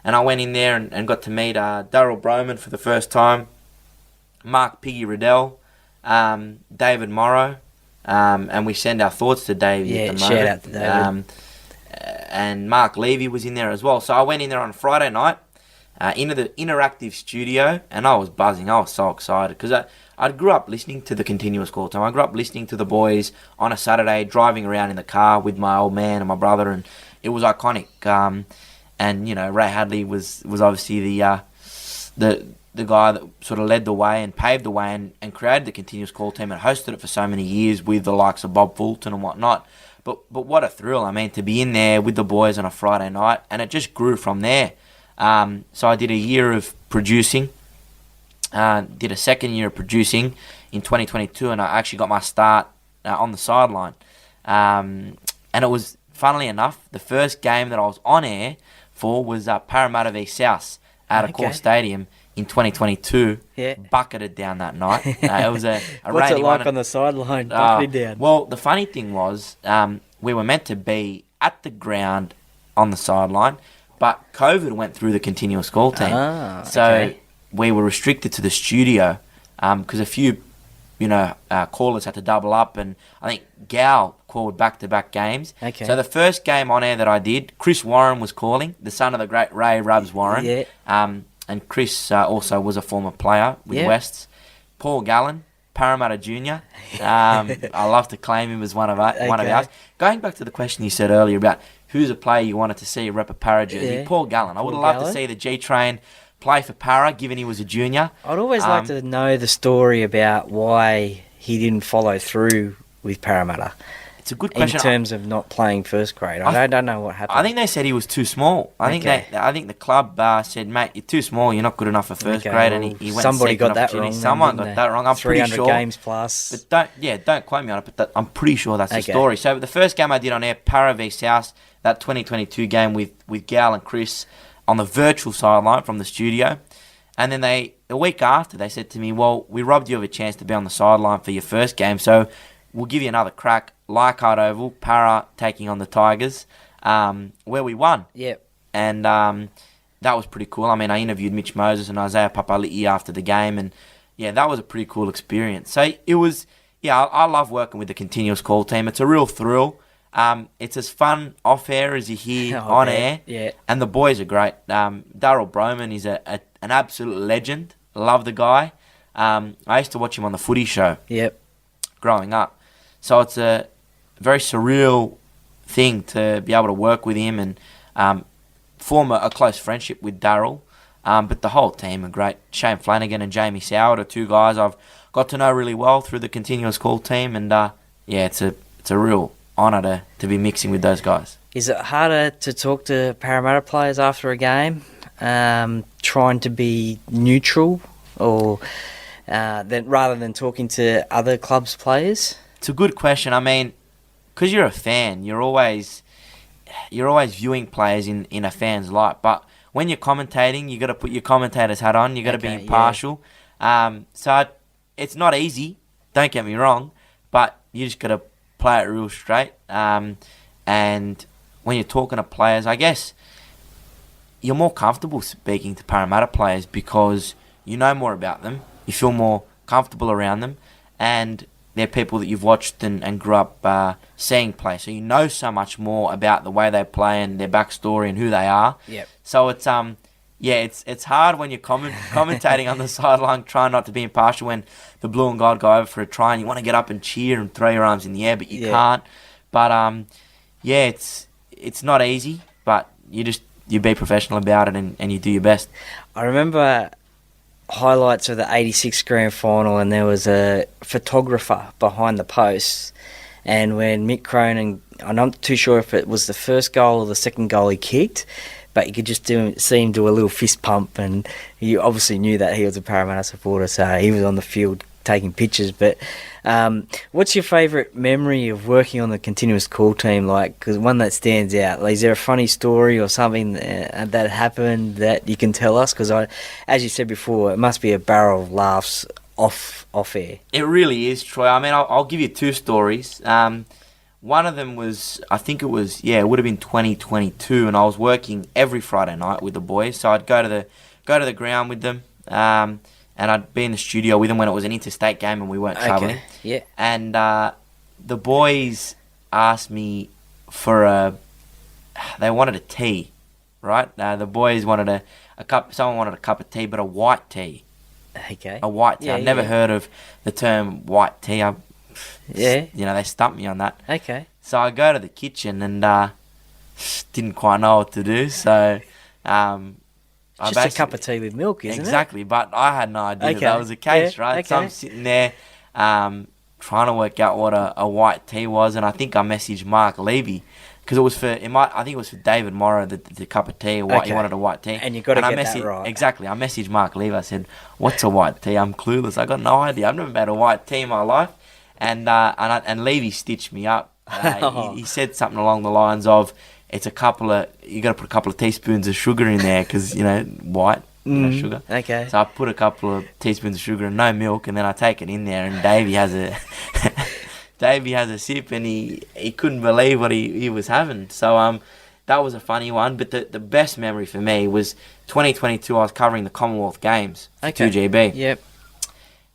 And I went in there and got to meet Darryl Broman for the first time, Mark Piggy Riddell, David Morrow, and we send our thoughts to Davey at the moment. Shout out to David. And Mark Levy was in there as well. So I went in there on Friday night into the interactive studio, and I was buzzing. I was so excited because I grew up listening to the continuous call time. I grew up listening to the boys on a Saturday, driving around in the car with my old man and my brother, and it was iconic. And Ray Hadley was obviously the guy that sort of led the way and paved the way and created the continuous call team and hosted it for so many years with the likes of Bob Fulton and whatnot. But what a thrill! I mean, to be in there with the boys on a Friday night, and it just grew from there. So I did a year of producing. Did a second year of producing in 2022, and I actually got my start on the sideline. And it was, funnily enough, the first game that I was on air for was Parramatta v South at Accor Stadium in 2022. Yeah. Bucketed down that night. It was a What's it like one. on the sideline, bucketed down? Well, the funny thing was we were meant to be at the ground on the sideline, but COVID went through the continuous call team. So we were restricted to the studio because a few, callers had to double up, and I think Gal called back-to-back games. Okay. So the first game on air that I did, Chris Warren was calling, the son of the great Ray Rubs Warren. Yeah. And Chris also was a former player with Wests. Paul Gallen, Parramatta Junior. I love to claim him as one of ours. Going back to the question you said earlier about who's a player you wanted to see rep a Parra jersey, Paul Gallen. I would have loved to see the G-Train play for Parra, given he was a junior. I'd always like to know the story about why he didn't follow through with Parramatta. It's a good in question. terms of not playing first grade? I don't know what happened. I think they said he was too small. I think the club said, mate, you're too small. You're not good enough for first grade, and he went. Somebody got that opportunity. wrong. Someone got that wrong. I'm pretty sure. 300 games plus. But don't quote me on it. But I'm pretty sure that's the story. So the first game I did on air, Para v South, that 2022 game with Gal and Chris on the virtual sideline from the studio, and then a week after they said to me, well, we robbed you of a chance to be on the sideline for your first game, so we'll give you another crack. Leichhardt Oval, Para taking on the Tigers, where we won. Yep. And that was pretty cool. I mean, I interviewed Mitch Moses and Isaiah Papali'i after the game, and yeah, that was a pretty cool experience. So it was, I love working with the continuous call team. It's a real thrill. It's as fun off air as you hear on air. Yeah. And the boys are great. Darryl Broman is an absolute legend. Love the guy. I used to watch him on the Footy Show. Yep. Growing up. So it's a very surreal thing to be able to work with him and form a close friendship with Darryl. But the whole team are great. Shane Flanagan and Jamie Soward are two guys I've got to know really well through the continuous call team. And it's a real honour to be mixing with those guys. Is it harder to talk to Parramatta players after a game, trying to be neutral, or rather than talking to other clubs' players? It's a good question. I mean, because you're a fan, you're always viewing players in a fan's light. But when you're commentating, you got to put your commentator's hat on. You got to be impartial. Yeah. So it's not easy. Don't get me wrong, but you just got to play it real straight. And when you're talking to players, I guess you're more comfortable speaking to Parramatta players because you know more about them. You feel more comfortable around them, and they're people that you've watched and grew up seeing play. So you know so much more about the way they play and their backstory and who they are. Yep. So it's hard when you're commentating on the sideline, trying not to be impartial when the blue and gold go over for a try and you want to get up and cheer and throw your arms in the air, but you can't. But it's not easy, but you be professional about it and you do your best. I remember highlights of the 86 grand final, and there was a photographer behind the posts, and when Mick Cronin, I'm not too sure if it was the first goal or the second goal he kicked, but you could just see him do a little fist pump, and you obviously knew that he was a Parramatta supporter, so he was on the field taking pictures. But what's your favourite memory of working on the continuous call team? Like, cause one that stands out. Like, is there a funny story or something that happened that you can tell us? Because as you said before, it must be a barrel of laughs off air. It really is, Troy. I mean, I'll give you two stories. One of them was, I think it would have been 2022, and I was working every Friday night with the boys. So I'd go to the ground with them, and I'd be in the studio with them when it was an interstate game and we weren't travelling. Okay. Yeah. And the boys asked me for they wanted a tea, right? The boys wanted a cup. Someone wanted a cup of tea, but a white tea. Okay. A white tea. Yeah, I'd never heard of the term white tea. They stumped me on that. Okay. So I go to the kitchen and didn't quite know what to do. So just a cup of tea with milk, isn't it? Exactly, but I had no idea that was the case, right? Okay. So I'm sitting there trying to work out what a white tea was, and I think I messaged Mark Levy because I think it was for David Morrow, the cup of tea. He wanted a white tea, and you got to get that right. Exactly, I messaged Mark Levy. I said, "What's a white tea? I'm clueless. I got no idea. I've never made a white tea in my life." And Levy stitched me up. He said something along the lines of, you got to put a couple of teaspoons of sugar in there because, white, sugar. Okay. So I put a couple of teaspoons of sugar and no milk, and then I take it in there, and Davey has a sip, and he couldn't believe what he was having. So that was a funny one. But the best memory for me was 2022. I was covering the Commonwealth Games for 2GB. Yep.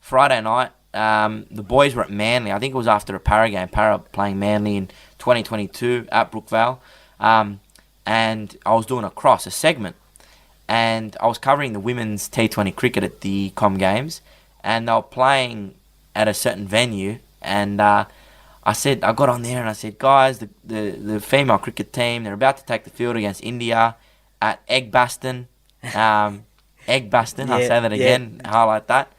Friday night, the boys were at Manly. I think it was after a Para game. Para playing Manly in 2022 at Brookvale. And I was doing a segment, and I was covering the women's T20 cricket at the Com Games, and they were playing at a certain venue, and I got on there and I said, guys, the female cricket team, they're about to take the field against India at Eggbaston. Eggbaston, I'll say that again, highlight that.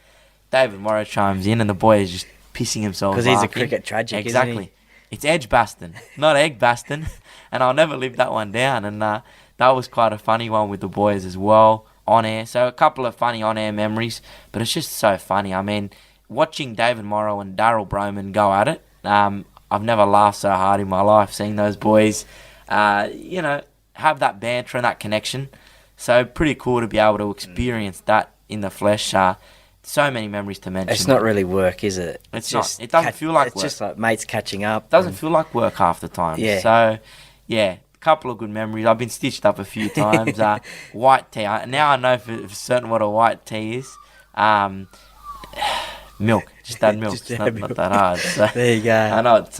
David Morrow chimes in, and the boy is just pissing himself because he's a cricket tragic, exactly. Isn't he? It's edge basting, not egg basting. And I'll never live that one down. And that was quite a funny one with the boys as well, on air. So a couple of funny on-air memories, but it's just so funny. I mean, watching David Morrow and Darryl Broman go at it, I've never laughed so hard in my life, seeing those boys, have that banter and that connection. So pretty cool to be able to experience that in the flesh. So many memories to mention. It's not really work, is it? It's not. It doesn't feel like work. It's just like mates catching up. It doesn't feel like work half the time. Yeah. So, a couple of good memories. I've been stitched up a few times. White tea. Now I know for certain what a white tea is. Milk. Just add milk. It's not that hard. So, there you go. I know it's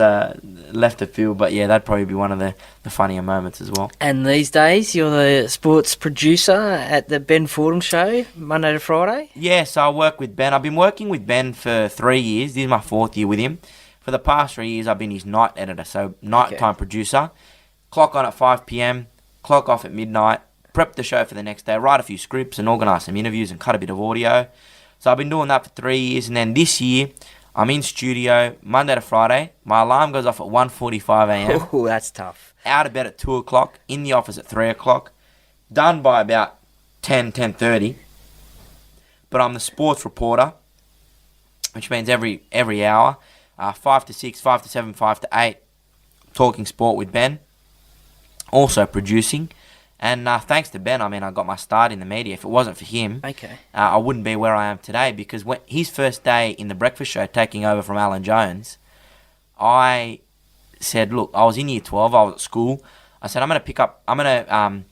left to feel, but that'd probably be one of the funnier moments as well. And these days, you're the sports producer at the Ben Fordham Show, Monday to Friday? Yeah, so I work with Ben. I've been working with Ben for 3 years. This is my 4th year with him. For the past 3 years, I've been his night editor, so nighttime producer. Clock on at 5 p.m, clock off at midnight, prep the show for the next day, write a few scripts and organise some interviews and cut a bit of audio. So I've been doing that for 3 years, and then this year, I'm in studio Monday to Friday. My alarm goes off at 1:45 a.m. Oh, that's tough. Out of bed at 2 o'clock, in the office at 3 o'clock, done by about 10:30. But I'm the sports reporter, which means every hour, 5 to 6, 5 to 7, 5 to 8, talking sport with Ben. Also producing. And thanks to Ben, I got my start in the media. If it wasn't for him, I wouldn't be where I am today, because when his first day in the breakfast show, taking over from Alan Jones, I said, look, I was in year 12, I was at school. I said, I'm going to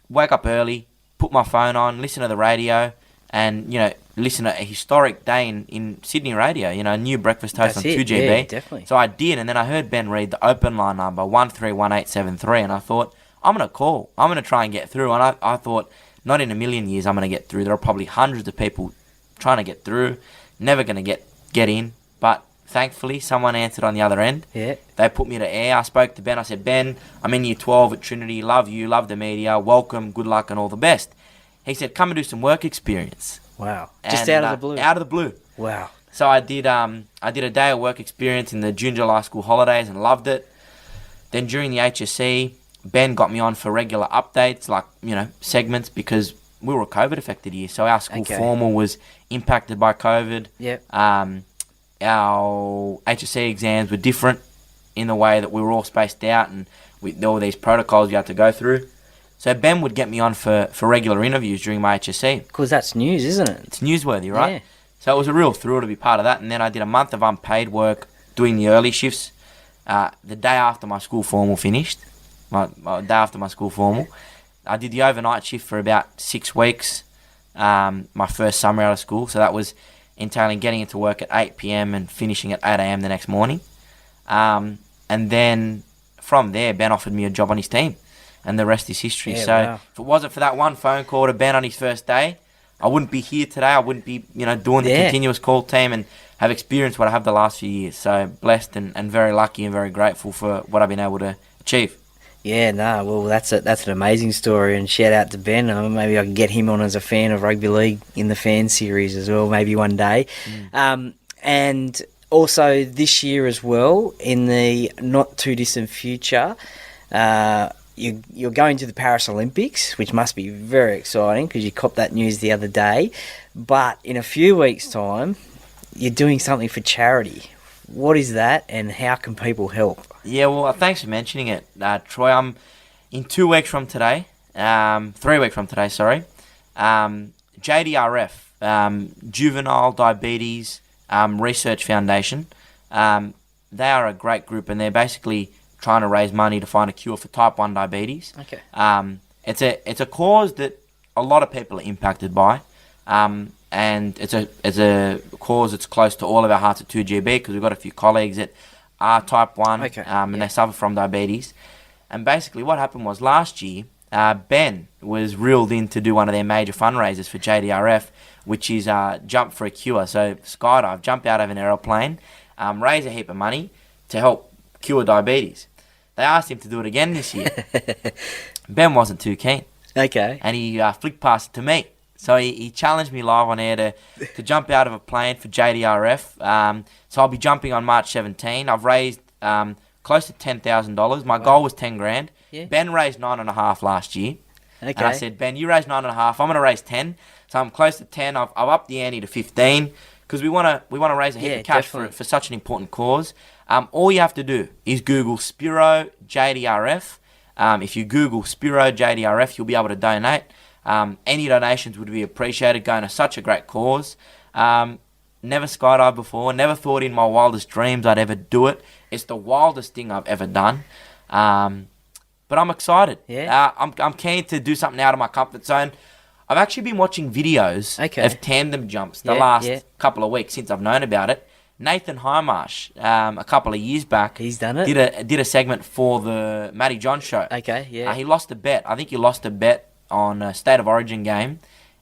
wake up early, put my phone on, listen to the radio, and, listen to a historic day in Sydney radio, a new breakfast host on 2GB. Yeah, definitely. So I did, and then I heard Ben read the open line number 131873, and I thought, I'm going to call. I'm going to try and get through. And I thought, not in a million years I'm going to get through. There are probably hundreds of people trying to get through, never going to get in. But thankfully, someone answered on the other end. Yeah. They put me to air. I spoke to Ben. I said, Ben, I'm in year 12 at Trinity. Love you, love the media. Welcome, good luck, and all the best. He said, come and do some work experience. Wow. Just out of the blue? Out of the blue. Wow. So I did a day of work experience in the June-July school holidays and loved it. Then during the HSC, Ben got me on for regular updates, like, segments, because we were a COVID-affected year. So our school formal was impacted by COVID. Yep. Our HSC exams were different in the way that we were all spaced out, and there were these protocols you had to go through. So Ben would get me on for regular interviews during my HSC. Because that's news, isn't it? It's newsworthy, right? Yeah. So it was a real thrill to be part of that. And then I did a month of unpaid work doing the early shifts. The day after my school formal finished, my day after my school formal, I did the overnight shift for about 6 weeks, my first summer out of school. So that was entailing getting into work at 8 p.m. and finishing at 8 a.m. the next morning. And then from there, Ben offered me a job on his team, and the rest is history. Yeah, so wow. if it wasn't for that one phone call to Ben on his first day, I wouldn't be here today. I wouldn't be, doing the continuous call team and have experienced what I have the last few years. So blessed and very lucky and very grateful for what I've been able to achieve. Yeah, no, well, that's an amazing story, and shout out to Ben. Maybe I can get him on as a fan of rugby league in the fan series as well, maybe one day. And also this year as well, in the not too distant future, you're going to the Paris Olympics, which must be very exciting because you copped that news the other day. But in a few weeks' time, you're doing something for charity. What is that, and how can people help? Yeah, well, thanks for mentioning it, Troy. I'm in 2 weeks from today, 3 weeks from today, sorry. JDRF, Juvenile Diabetes Research Foundation. They are a great group, and they're basically trying to raise money to find a cure for type 1 diabetes. Okay. It's a cause that a lot of people are impacted by. And it's a cause that's close to all of our hearts at 2GB, because we've got a few colleagues that are type 1, and they suffer from diabetes. And basically what happened was last year, Ben was reeled in to do one of their major fundraisers for JDRF, which is Jump for a Cure. So skydive, jump out of an aeroplane, raise a heap of money to help cure diabetes. They asked him to do it again this year. Ben wasn't too keen. Okay. And he flicked past it to me. So he challenged me live on air to jump out of a plane for JDRF. So I'll be jumping on March 17. I've raised close to $10,000. My goal was 10 grand. Yeah. Ben raised 9.5 last year. Okay. And I said, Ben, you raised 9.5. I'm going to raise 10. So I'm close to 10. I've upped the ante to 15 because we want to raise a heap of cash for such an important cause. All you have to do is Google Spiro JDRF. If you Google Spiro JDRF, you'll be able to donate. Any donations would be appreciated, going to such a great cause. Never skydived before, never thought in my wildest dreams I'd ever do it. It's the wildest thing I've ever done. But I'm excited. Yeah. I'm keen to do something out of my comfort zone. I've actually been watching videos of tandem jumps the last couple of weeks since I've known about it. Nathan Highmarsh, a couple of years back, he's done it. Did a segment for the Matty John show. Okay, yeah. He lost a bet. I think he lost a bet on a State of Origin game,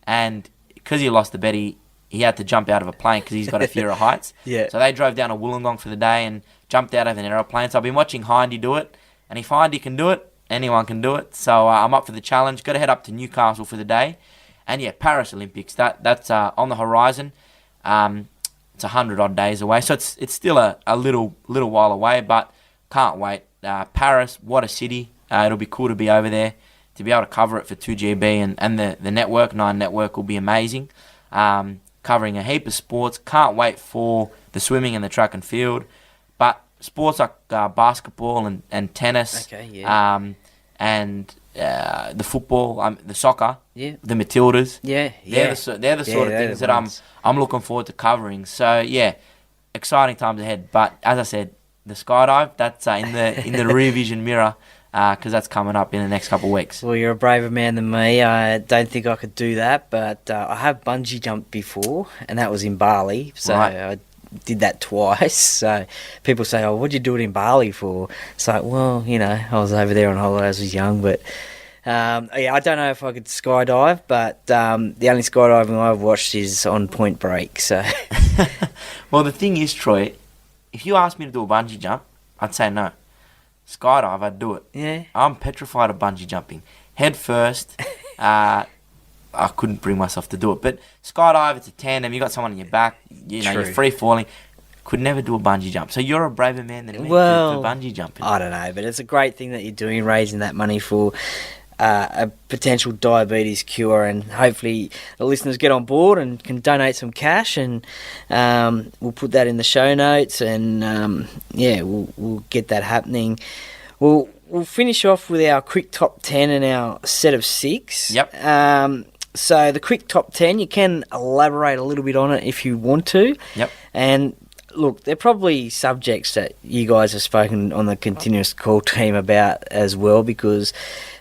and because he lost the bet, he had to jump out of a plane because he's got a fear of heights. Yeah. So they drove down to Wollongong for the day and jumped out of an aeroplane. So I've been watching Hindy do it, and if Hindy can do it, anyone can do it. So I'm up for the challenge. Got to head up to Newcastle for the day, and yeah, Paris Olympics. That's on the horizon. It's 100 odd days away, so it's still a little while away, but can't wait. Paris, what a city! It'll be cool to be over there, to be able to cover it for 2GB and the network, 9 Network will be amazing. Covering a heap of sports. Can't wait for the swimming and the track and field. But sports like basketball and tennis, and the football, the soccer, the Matildas. They're the sort of things that I'm looking forward to covering. So yeah, exciting times ahead. But as I said, the skydive, that's in the rear vision mirror. Because that's coming up in the next couple of weeks. Well, you're a braver man than me. I don't think I could do that, but I have bungee jumped before, and that was in Bali. So I did that twice. So people say, "Oh, what'd you do it in Bali for?" It's like, well, I was over there on holiday. I was young, but I don't know if I could skydive. But the only skydiving I've watched is on Point Break. So, well, the thing is, Troy, if you asked me to do a bungee jump, I'd say no. Skydive, I'd do it. Yeah. I'm petrified of bungee jumping. Head first, I couldn't bring myself to do it. But skydive, it's a tandem. You got someone on your back. You're free falling. Could never do a bungee jump. So you're a braver man than me for bungee jumping. I don't know, but it's a great thing that you're doing, raising that money for a potential diabetes cure, and hopefully the listeners get on board and can donate some cash, and we'll put that in the show notes, and we'll get that happening. We'll finish off with our quick top 10 and our set of 6. Yep. So the quick top 10, you can elaborate a little bit on it if you want to. Yep. And look, they're probably subjects that you guys have spoken on the continuous call team about as well, because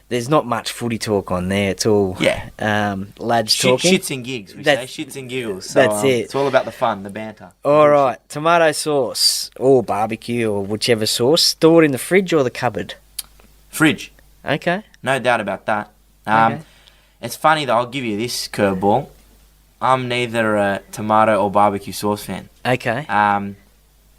there's not much footy talk on there. It's all lads talking. Shits and gigs, we say. Shits and giggles. So, that's it. It's all about the fun, the banter. All right. Tomato sauce or barbecue or whichever sauce, stored in the fridge or the cupboard? Fridge. Okay. No doubt about that. Okay. It's funny, though. I'll give you this curveball. I'm neither a tomato or barbecue sauce fan. Okay. On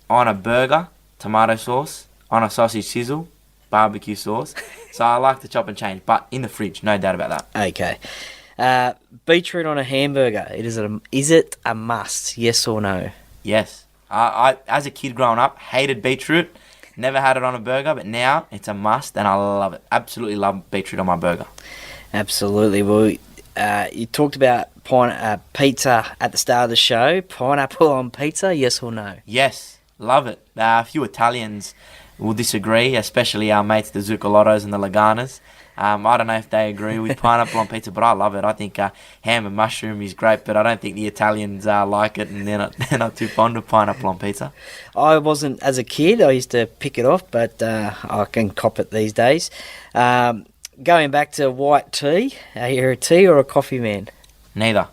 a burger, tomato sauce. On a sausage sizzle, barbecue sauce. So I like to chop and change, but in the fridge, no doubt about that. Okay. Beetroot on a hamburger. Is it a must? Yes or no? Yes. I as a kid growing up, hated beetroot. Never had it on a burger, but now it's a must, and I love it. Absolutely love beetroot on my burger. Absolutely. Well, you talked about pizza at the start of the show. Pineapple on pizza, yes or no? Yes. Love it. A few Italians will disagree, especially our mates, the Zuccolottos and the Laganas. I don't know if they agree with pineapple on pizza, but I love it. I think ham and mushroom is great, but I don't think the Italians like it, and they're not too fond of pineapple on pizza. I wasn't as a kid. I used to pick it off, but I can cop it these days. Going back to white tea, are you a tea or a coffee man? Neither.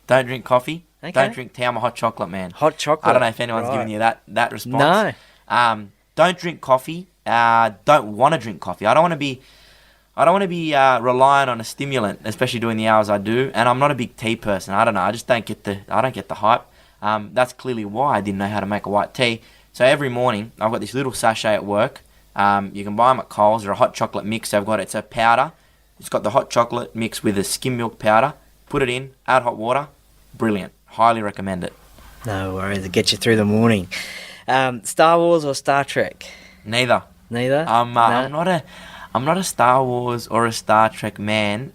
Don't drink coffee. Okay. Don't drink tea. I'm a hot chocolate man. Hot chocolate? I don't know if anyone's given you that response. No. Don't drink coffee. Don't want to drink coffee. I don't want to be relying on a stimulant, especially doing the hours I do. And I'm not a big tea person. I don't know. I just don't get the hype. That's clearly why I didn't know how to make a white tea. So every morning I've got this little sachet at work. You can buy them at Coles. They're a hot chocolate mix. It's a powder. It's got the hot chocolate mixed with a skim milk powder. Put it in. Add hot water. Brilliant. Highly recommend it. No worries. It'll get you through the morning. Star Wars or Star Trek? Neither. Neither? I'm not a Star Wars or a Star Trek man.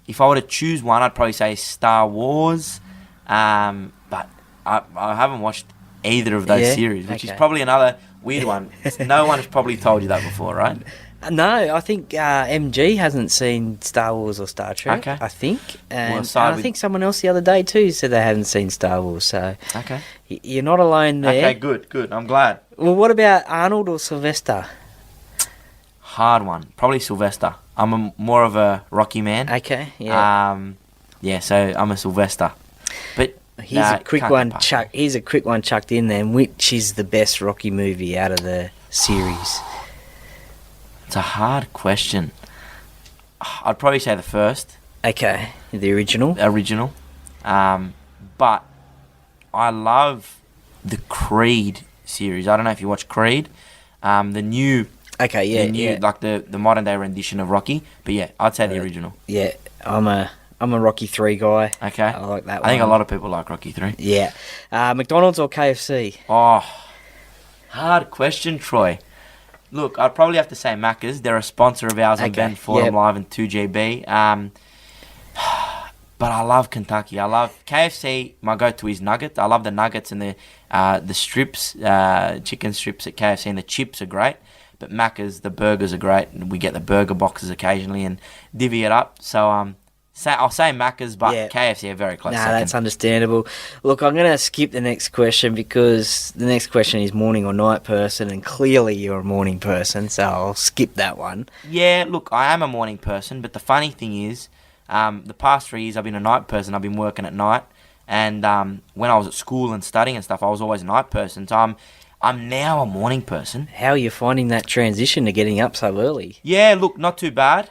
If I were to choose one, I'd probably say Star Wars. But I haven't watched either of those series, which is probably another weird one. No one has probably told you that before, right? No, I think MG hasn't seen Star Wars or Star Trek. Okay. I think, and I think someone else the other day too said they hadn't seen Star Wars. So okay, you're not alone there. Okay, good. I'm glad. Well, what about Arnold or Sylvester? Hard one. Probably Sylvester. I'm more of a Rocky man. Okay, yeah. So I'm a Sylvester. But here's a quick one chucked in then. Which is the best Rocky movie out of the series? It's a hard question. I'd probably say the first. Okay, the original. But I love the Creed series. I don't know if you watch Creed. The new... Okay, yeah. Like the modern day rendition of Rocky. But yeah, I'd say the original. Yeah, I'm a Rocky 3 guy. Okay. I like that one. I think a lot of people like Rocky 3. Yeah. McDonald's or KFC? Oh, hard question, Troy. Look, I'd probably have to say Macca's. They're a sponsor of ours on Ben Fordham Live and 2GB. But I love Kentucky. I love KFC. My go-to is nuggets. I love the nuggets and the strips, chicken strips at KFC, and the chips are great. But Macca's, the burgers are great. And we get the burger boxes occasionally and divvy it up. So I'll say Macca's, but KFC are very close. Nah, that's understandable. Look, I'm going to skip the next question because the next question is morning or night person, and clearly you're a morning person, so I'll skip that one. Yeah, look, I am a morning person, but the funny thing is, the past 3 years I've been a night person. I've been working at night, and when I was at school and studying and stuff, I was always a night person. So I'm now a morning person. How are you finding that transition to getting up so early? Yeah, look, not too bad.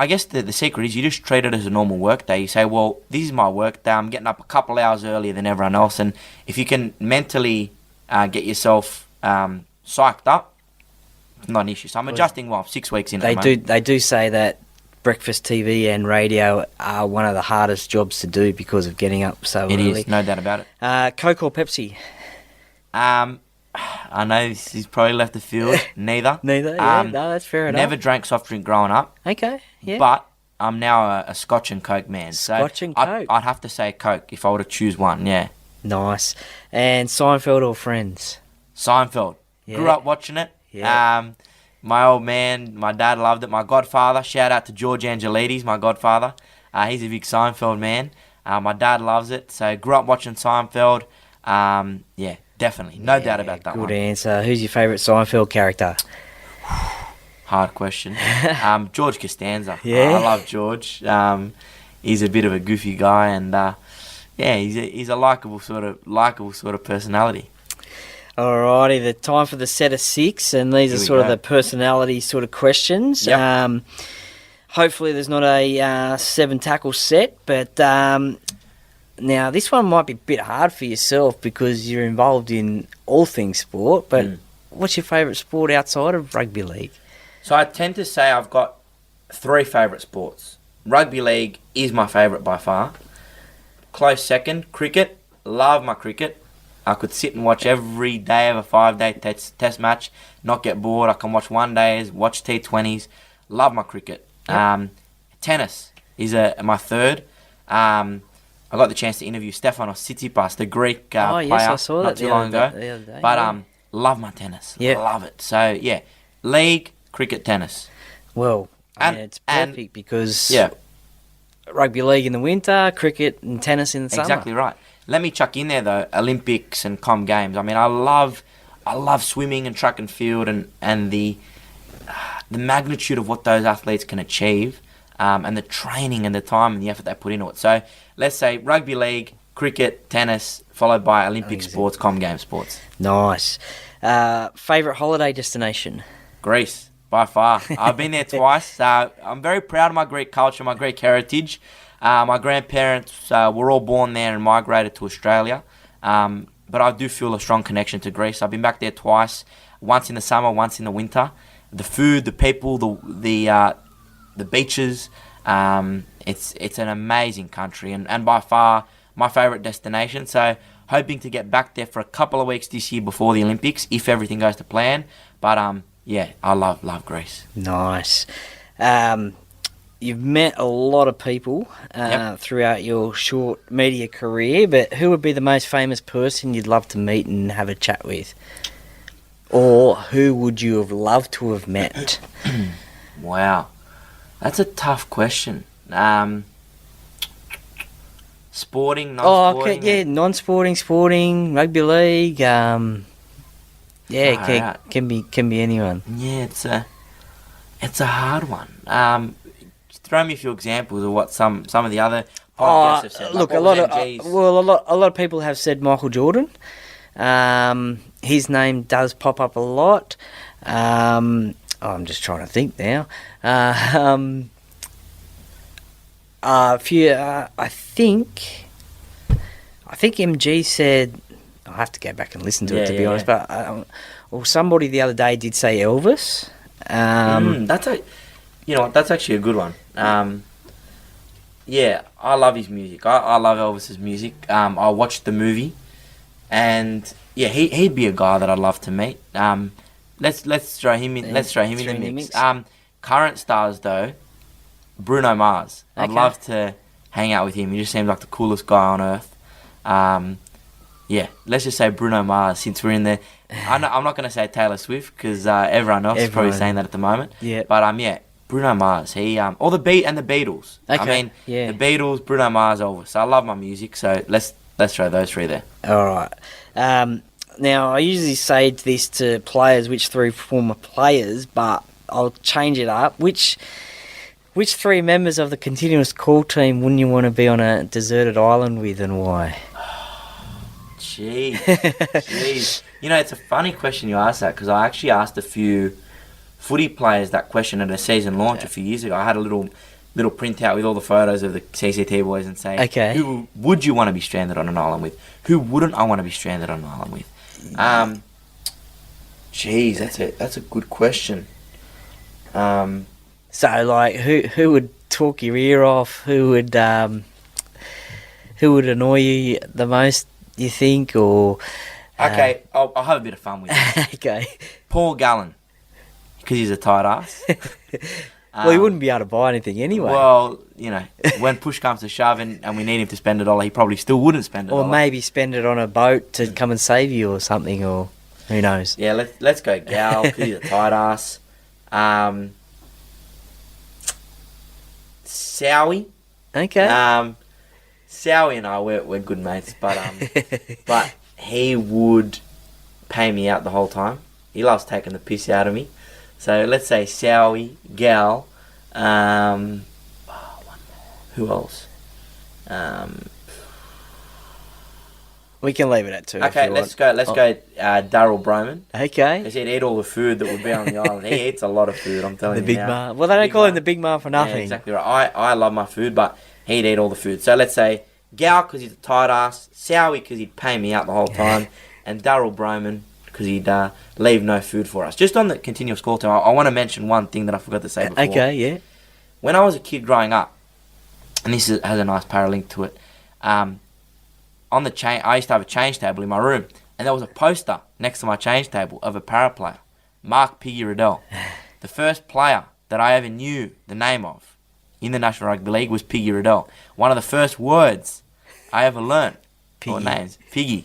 I guess the secret is you just treat it as a normal work day. You say, well, this is my work day. I'm getting up a couple hours earlier than everyone else. And if you can mentally get yourself psyched up, it's not an issue. So I'm adjusting 6 weeks in. They do say that breakfast TV and radio are one of the hardest jobs to do because of getting up so early. It is, no doubt about it. Coke or Pepsi? I know this is probably left the field. Neither. No, that's fair enough. Never drank soft drink growing up. Okay, yeah. But I'm now a Scotch and Coke man. Scotch and Coke? I'd have to say Coke if I were to choose one, yeah. Nice. And Seinfeld or Friends? Seinfeld. Yeah. Grew up watching it. Yeah. My old man, my dad loved it. My godfather, shout out to George Angelides, my godfather. He's a big Seinfeld man. My dad loves it. So grew up watching Seinfeld. Yeah. Definitely. No doubt about that one. Good answer. Who's your favourite Seinfeld character? Hard question. George Costanza. Yeah. I love George. He's a bit of a goofy guy, and he's a likable sort of personality. Alrighty, the time for the set of 6, and these are sort of the personality sort of questions. Yep. Hopefully there's not a 7 tackle set, but now this one might be a bit hard for yourself because you're involved in all things sport, but what's your favourite sport outside of rugby league? So I tend to say I've got 3 favourite sports. Rugby league is my favourite by far. Close second, cricket. Love my cricket. I could sit and watch every day of a 5-day test match, not get bored. I can watch one days, watch T20s. Love my cricket. Yep. Tennis is my third. I got the chance to interview Stefanos Tsitsipas, the Greek player, I saw not that too long ago. The other day, but love my tennis. Yep. Love it. So yeah, league, cricket, tennis. Well, it's perfect because rugby league in the winter, cricket and tennis in the summer. Exactly right. Let me chuck in there though, Olympics and Com Games. I mean, I love swimming and track and field and the magnitude of what those athletes can achieve, and the training and the time and the effort they put into it. So let's say rugby league, cricket, tennis, followed by Olympic sports, Com Game sports. Nice. Favourite holiday destination? Greece, by far. I've been there twice. I'm very proud of my Greek culture, my Greek heritage. My grandparents were all born there and migrated to Australia. But I do feel a strong connection to Greece. I've been back there twice, once in the summer, once in the winter. The food, the people, the beaches. It's an amazing country and by far my favourite destination. So hoping to get back there for a couple of weeks this year before the Olympics, if everything goes to plan. But yeah, I love Greece. Nice. You've met a lot of people throughout your short media career, but who would be the most famous person you'd love to meet and have a chat with? Or who would you have loved to have met? Wow. That's a tough question. Sporting, non-sporting? Yeah, non-sporting, sporting, rugby league. Can be anyone. Yeah, it's a hard one. Throw me a few examples of what some of the other podcasts have said. Look, like, a lot of people have said Michael Jordan. His name does pop up a lot. I'm just trying to think now. I think MG said. I'll have to go back and listen to it to be honest. But somebody the other day did say Elvis. That's actually a good one. Yeah, I love his music. I love Elvis's music. I watched the movie, and yeah, he'd be a guy that I'd love to meet. Let's throw him in. Yeah, let's throw him in the mix. Current stars though, Bruno Mars. Okay. I'd love to hang out with him. He just seems like the coolest guy on earth. Yeah, let's just say Bruno Mars since we're in there. I'm not going to say Taylor Swift because everyone else is probably saying that at the moment. Yeah. But yeah, Bruno Mars. Or the Beatles. Okay. I mean, yeah. The Beatles, Bruno Mars, Elvis. I love my music, so let's throw those three there. All right. Now I usually say this to players, which three former players, but I'll change it up. Which three members of the continuous call team wouldn't you want to be on a deserted island with, and why? Jeez. It's a funny question you ask that because I actually asked a few footy players that question at a season launch a few years ago. I had a little printout with all the photos of the CCT boys and say, who would you want to be stranded on an island with? Who wouldn't I want to be stranded on an island with? That's a good question. So, like, who would talk your ear off? Who would annoy you the most, you think? Or okay, I'll have a bit of fun with it. Okay. Paul Gallen, because he's a tight ass. Well, he wouldn't be able to buy anything anyway. Well, when push comes to shove and we need him to spend $1, he probably still wouldn't spend $1. Or maybe spend it on a boat to come and save you or something, or who knows. Yeah, let's go Gal, because he's a tight ass. Sowie. Okay. Sowie and I, we're good mates, but he would pay me out the whole time. He loves taking the piss out of me. So let's say Sowie, Gal, one more. Who else? We can leave it at two. Okay, let's go. Daryl Broman. Okay. Because he'd eat all the food that would be on the island. He eats a lot of food, I'm telling The you big now. ma. Well, they don't call him the big ma for nothing. Yeah, exactly right. I love my food, but he'd eat all the food. So let's say Gal, because he's a tight ass. Sowie, because he'd pay me out the whole time. And Daryl Broman, because he'd leave no food for us. Just on the continuous call time, I want to mention one thing that I forgot to say before. Okay, yeah. When I was a kid growing up, and this has a nice paralink to it, on the I used to have a change table in my room, and there was a poster next to my change table of a para player, Mark Piggy Riddell. The first player that I ever knew the name of in the National Rugby League was Piggy Riddell. One of the first words I ever learnt, or names, Piggy.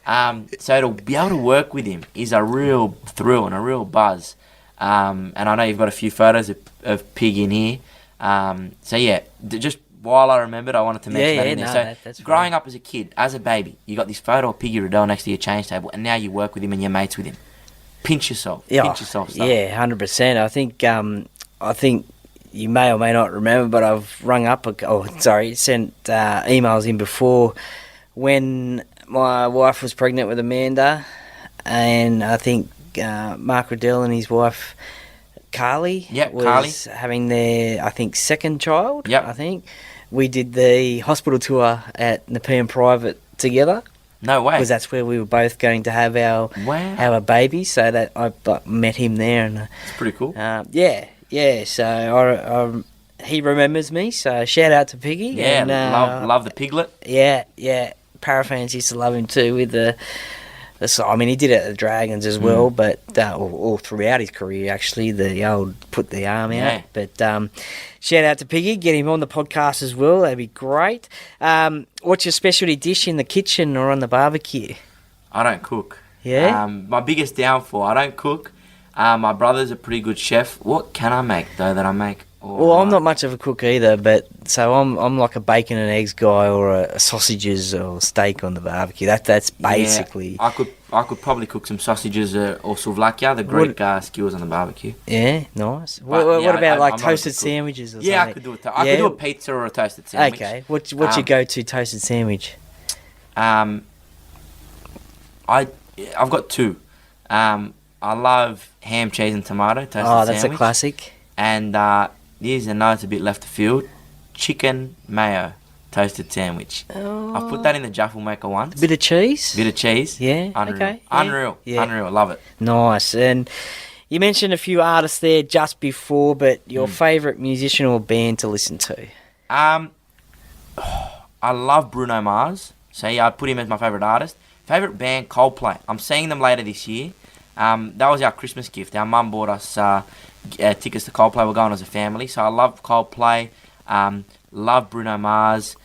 So to be able to work with him is a real thrill and a real buzz. And I know you've got a few photos of Pig in here. So yeah, just while I remembered, I wanted to mention that in there. So that's growing up as a kid, as a baby, you got this photo of Piggy Riddell next to your change table, and now you work with him and you're mates with him. Pinch yourself. Pinch yourself. Stuff. Yeah, 100%. I think you may or may not remember, but I've sent emails in before when my wife was pregnant with Amanda, and I think Mark Riddell and his wife Carly was having their, second child. Yep. I think we did the hospital tour at Nepean Private together. No way. Because that's where we were both going to have our baby. So that I met him there, and it's pretty cool. So he remembers me. So shout out to Piggy. Yeah, and, love the piglet. Yeah. Para fans used to love him too with the I mean, he did it at the Dragons as well, but all throughout his career, actually, the old put the arm out. But shout out to Piggy, get him on the podcast as well. That'd be great. What's your specialty dish in the kitchen or on the barbecue? I don't cook. Yeah? My biggest downfall, I don't cook. My brother's a pretty good chef. What can I make, though, that I make? Well, I'm not much of a cook either, but so I'm like a bacon and eggs guy or a sausages or steak on the barbecue. That's basically. Yeah, I could probably cook some sausages or souvlakia, the Greek skewers on the barbecue. Yeah, nice. What about like toasted sandwiches or something? Yeah, I could do it. I could do a pizza or a toasted sandwich. Okay, what's your go-to toasted sandwich? I've got two. I love ham, cheese, and tomato toasted sandwich. Oh, that's a classic. And here's a note a bit left of field. Chicken mayo toasted sandwich. Oh. I've put that in the Jaffle Maker once. Bit of cheese? Bit of cheese. Yeah, Unreal. okay. Unreal. Yeah. Unreal. Love it. Nice. And you mentioned a few artists there just before, but your favourite musician or band to listen to? I love Bruno Mars. So yeah, I'd put him as my favourite artist. Favourite band, Coldplay. I'm seeing them later this year. That was our Christmas gift. Our mum bought us tickets to Coldplay. We're going as a family. So I love Coldplay. Love Bruno Mars.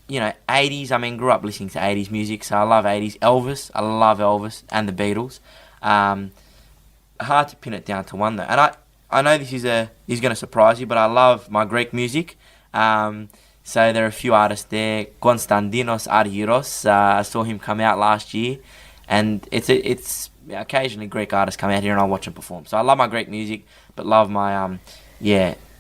80s. I mean, grew up listening to 80s music, so I love 80s. Elvis. I love Elvis and the Beatles. Hard to pin it down to one, though. And I know this is going to surprise you, but I love my Greek music. So there are a few artists there. Konstantinos Argyros. I saw him come out last year. And it's occasionally Greek artists come out here and I watch them perform. So I love my Greek music, but love my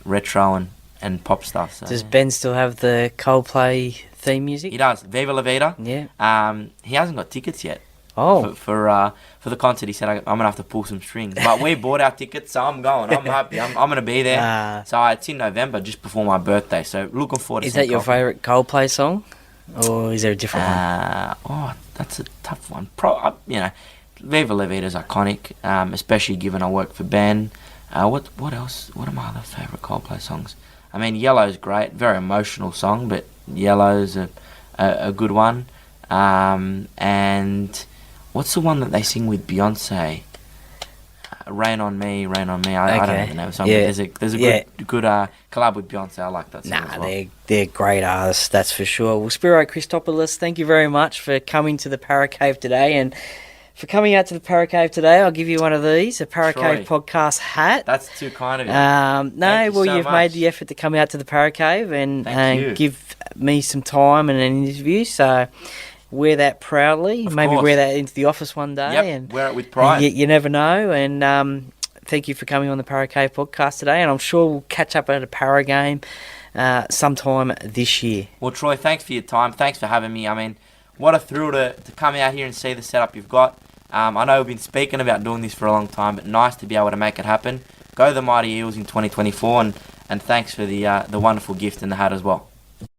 retro and pop stuff. So. Does Ben still have the Coldplay theme music? He does. Viva La Vida. Yeah. He hasn't got tickets yet. Oh. For the concert, he said I'm gonna have to pull some strings. But we bought our tickets, so I'm going. I'm happy. I'm gonna be there. So it's in November, just before my birthday. So looking forward to. Is that your favourite Coldplay song, or is there a different one? That's a tough one. Viva La Vida is iconic, especially given I work for Ben. What else? What are my other favourite Coldplay songs? I mean, Yellow's great, very emotional song, but Yellow's a good one. And what's the one that they sing with Beyonce? Rain on Me, Rain on Me. I don't even know the song. Yeah. But there's a good collab with Beyonce. I like that song as well. They're great artists, that's for sure. Well, Spiro Christopoulos, thank you very much for coming to the Para Cave today, and for coming out to the Para Cave today, I'll give you one of these, a Para Cave podcast hat. That's too kind of you. You've made the effort to come out to the Para Cave and give me some time and an interview, so wear that proudly. Maybe wear that into the office one day. And wear it with pride. You never know. And thank you for coming on the Para Cave podcast today. And I'm sure we'll catch up at a Para game sometime this year. Well, Troy, thanks for your time. Thanks for having me. I mean, what a thrill to come out here and see the setup you've got. I know we've been speaking about doing this for a long time, but nice to be able to make it happen. Go the Mighty Eels in 2024, and thanks for the wonderful gift and the hat as well.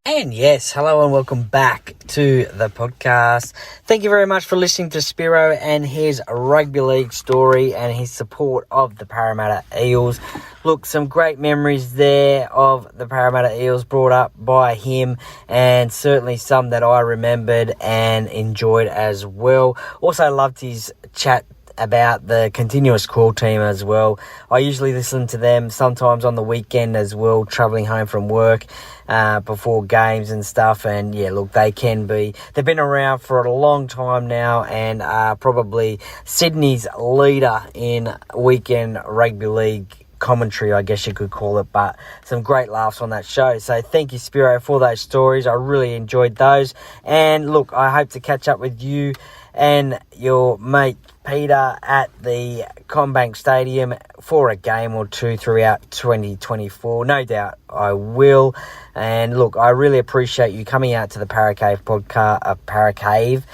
And yes, hello and welcome back to the podcast. Thank you very much for listening to Spiro and his rugby league story and his support of the Parramatta Eels. Look, some great memories there of the Parramatta Eels brought up by him, and certainly some that I remembered and enjoyed as well. Also loved his chat about the continuous call team as well. I usually listen to them sometimes on the weekend as well, travelling home from work before games and stuff. And yeah, look, they've been around for a long time now and are probably Sydney's leader in weekend rugby league commentary, I guess you could call it, but some great laughs on that show. So thank you, Spiro, for those stories. I really enjoyed those. And look, I hope to catch up with you and your mate Peter at the CommBank Stadium for a game or two throughout 2024. No doubt I will. And look, I really appreciate you coming out to the Para Cave podcast, Para Cave,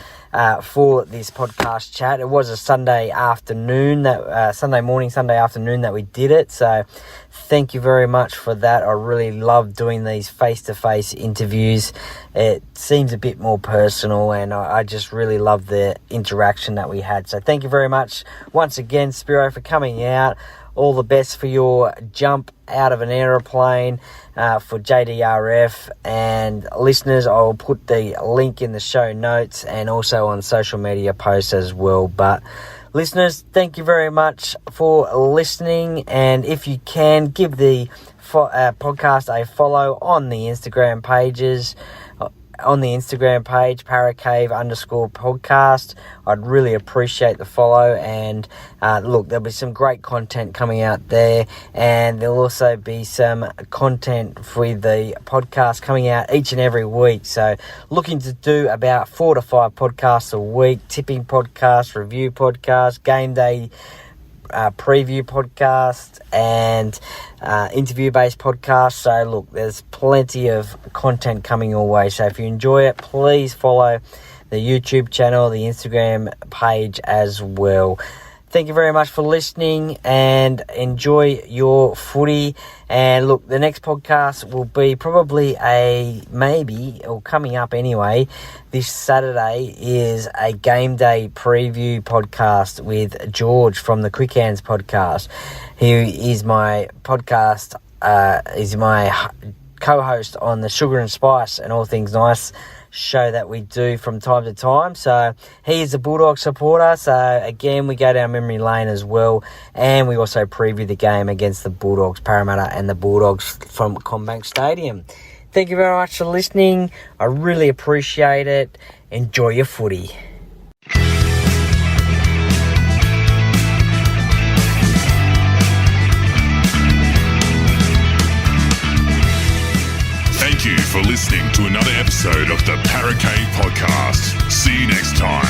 for this podcast chat. It was a Sunday morning, Sunday afternoon that we did it. So thank you very much for that. I really love doing these face-to-face interviews. It seems a bit more personal, and I just really love the interaction that we had. So thank you very much once again, Spiro, for coming out. all the best for your jump out of an aeroplane for JDRF. And listeners, I'll put the link in the show notes and also on social media posts as well. But listeners, thank you very much for listening. And if you can, give the podcast a follow on the Instagram pages. On the Instagram page, paracave_podcast. I'd really appreciate the follow. And look, there'll be some great content coming out there. And there'll also be some content for the podcast coming out each and every week. So looking to do about 4 to 5 podcasts a week. Tipping podcast, review podcast, game day preview podcast, and interview-based podcast. So look, there's plenty of content coming your way. So if you enjoy it, please follow the YouTube channel, the Instagram page as well. Thank you very much for listening, and enjoy your footy. And look, the next podcast will be probably coming up anyway, this Saturday is a game day preview podcast with George from the Quick Hands podcast. He is my podcast, is my co-host on the Sugar and Spice and All Things Nice show that we do from time to time. So he is a Bulldog supporter, so again we go down memory lane as well, and we also preview the game against the Bulldogs, Parramatta and the Bulldogs from Combank Stadium. Thank you very much for listening. I really appreciate it. Enjoy your footy. Thank you for listening to another episode of the Paracave Podcast. See you next time.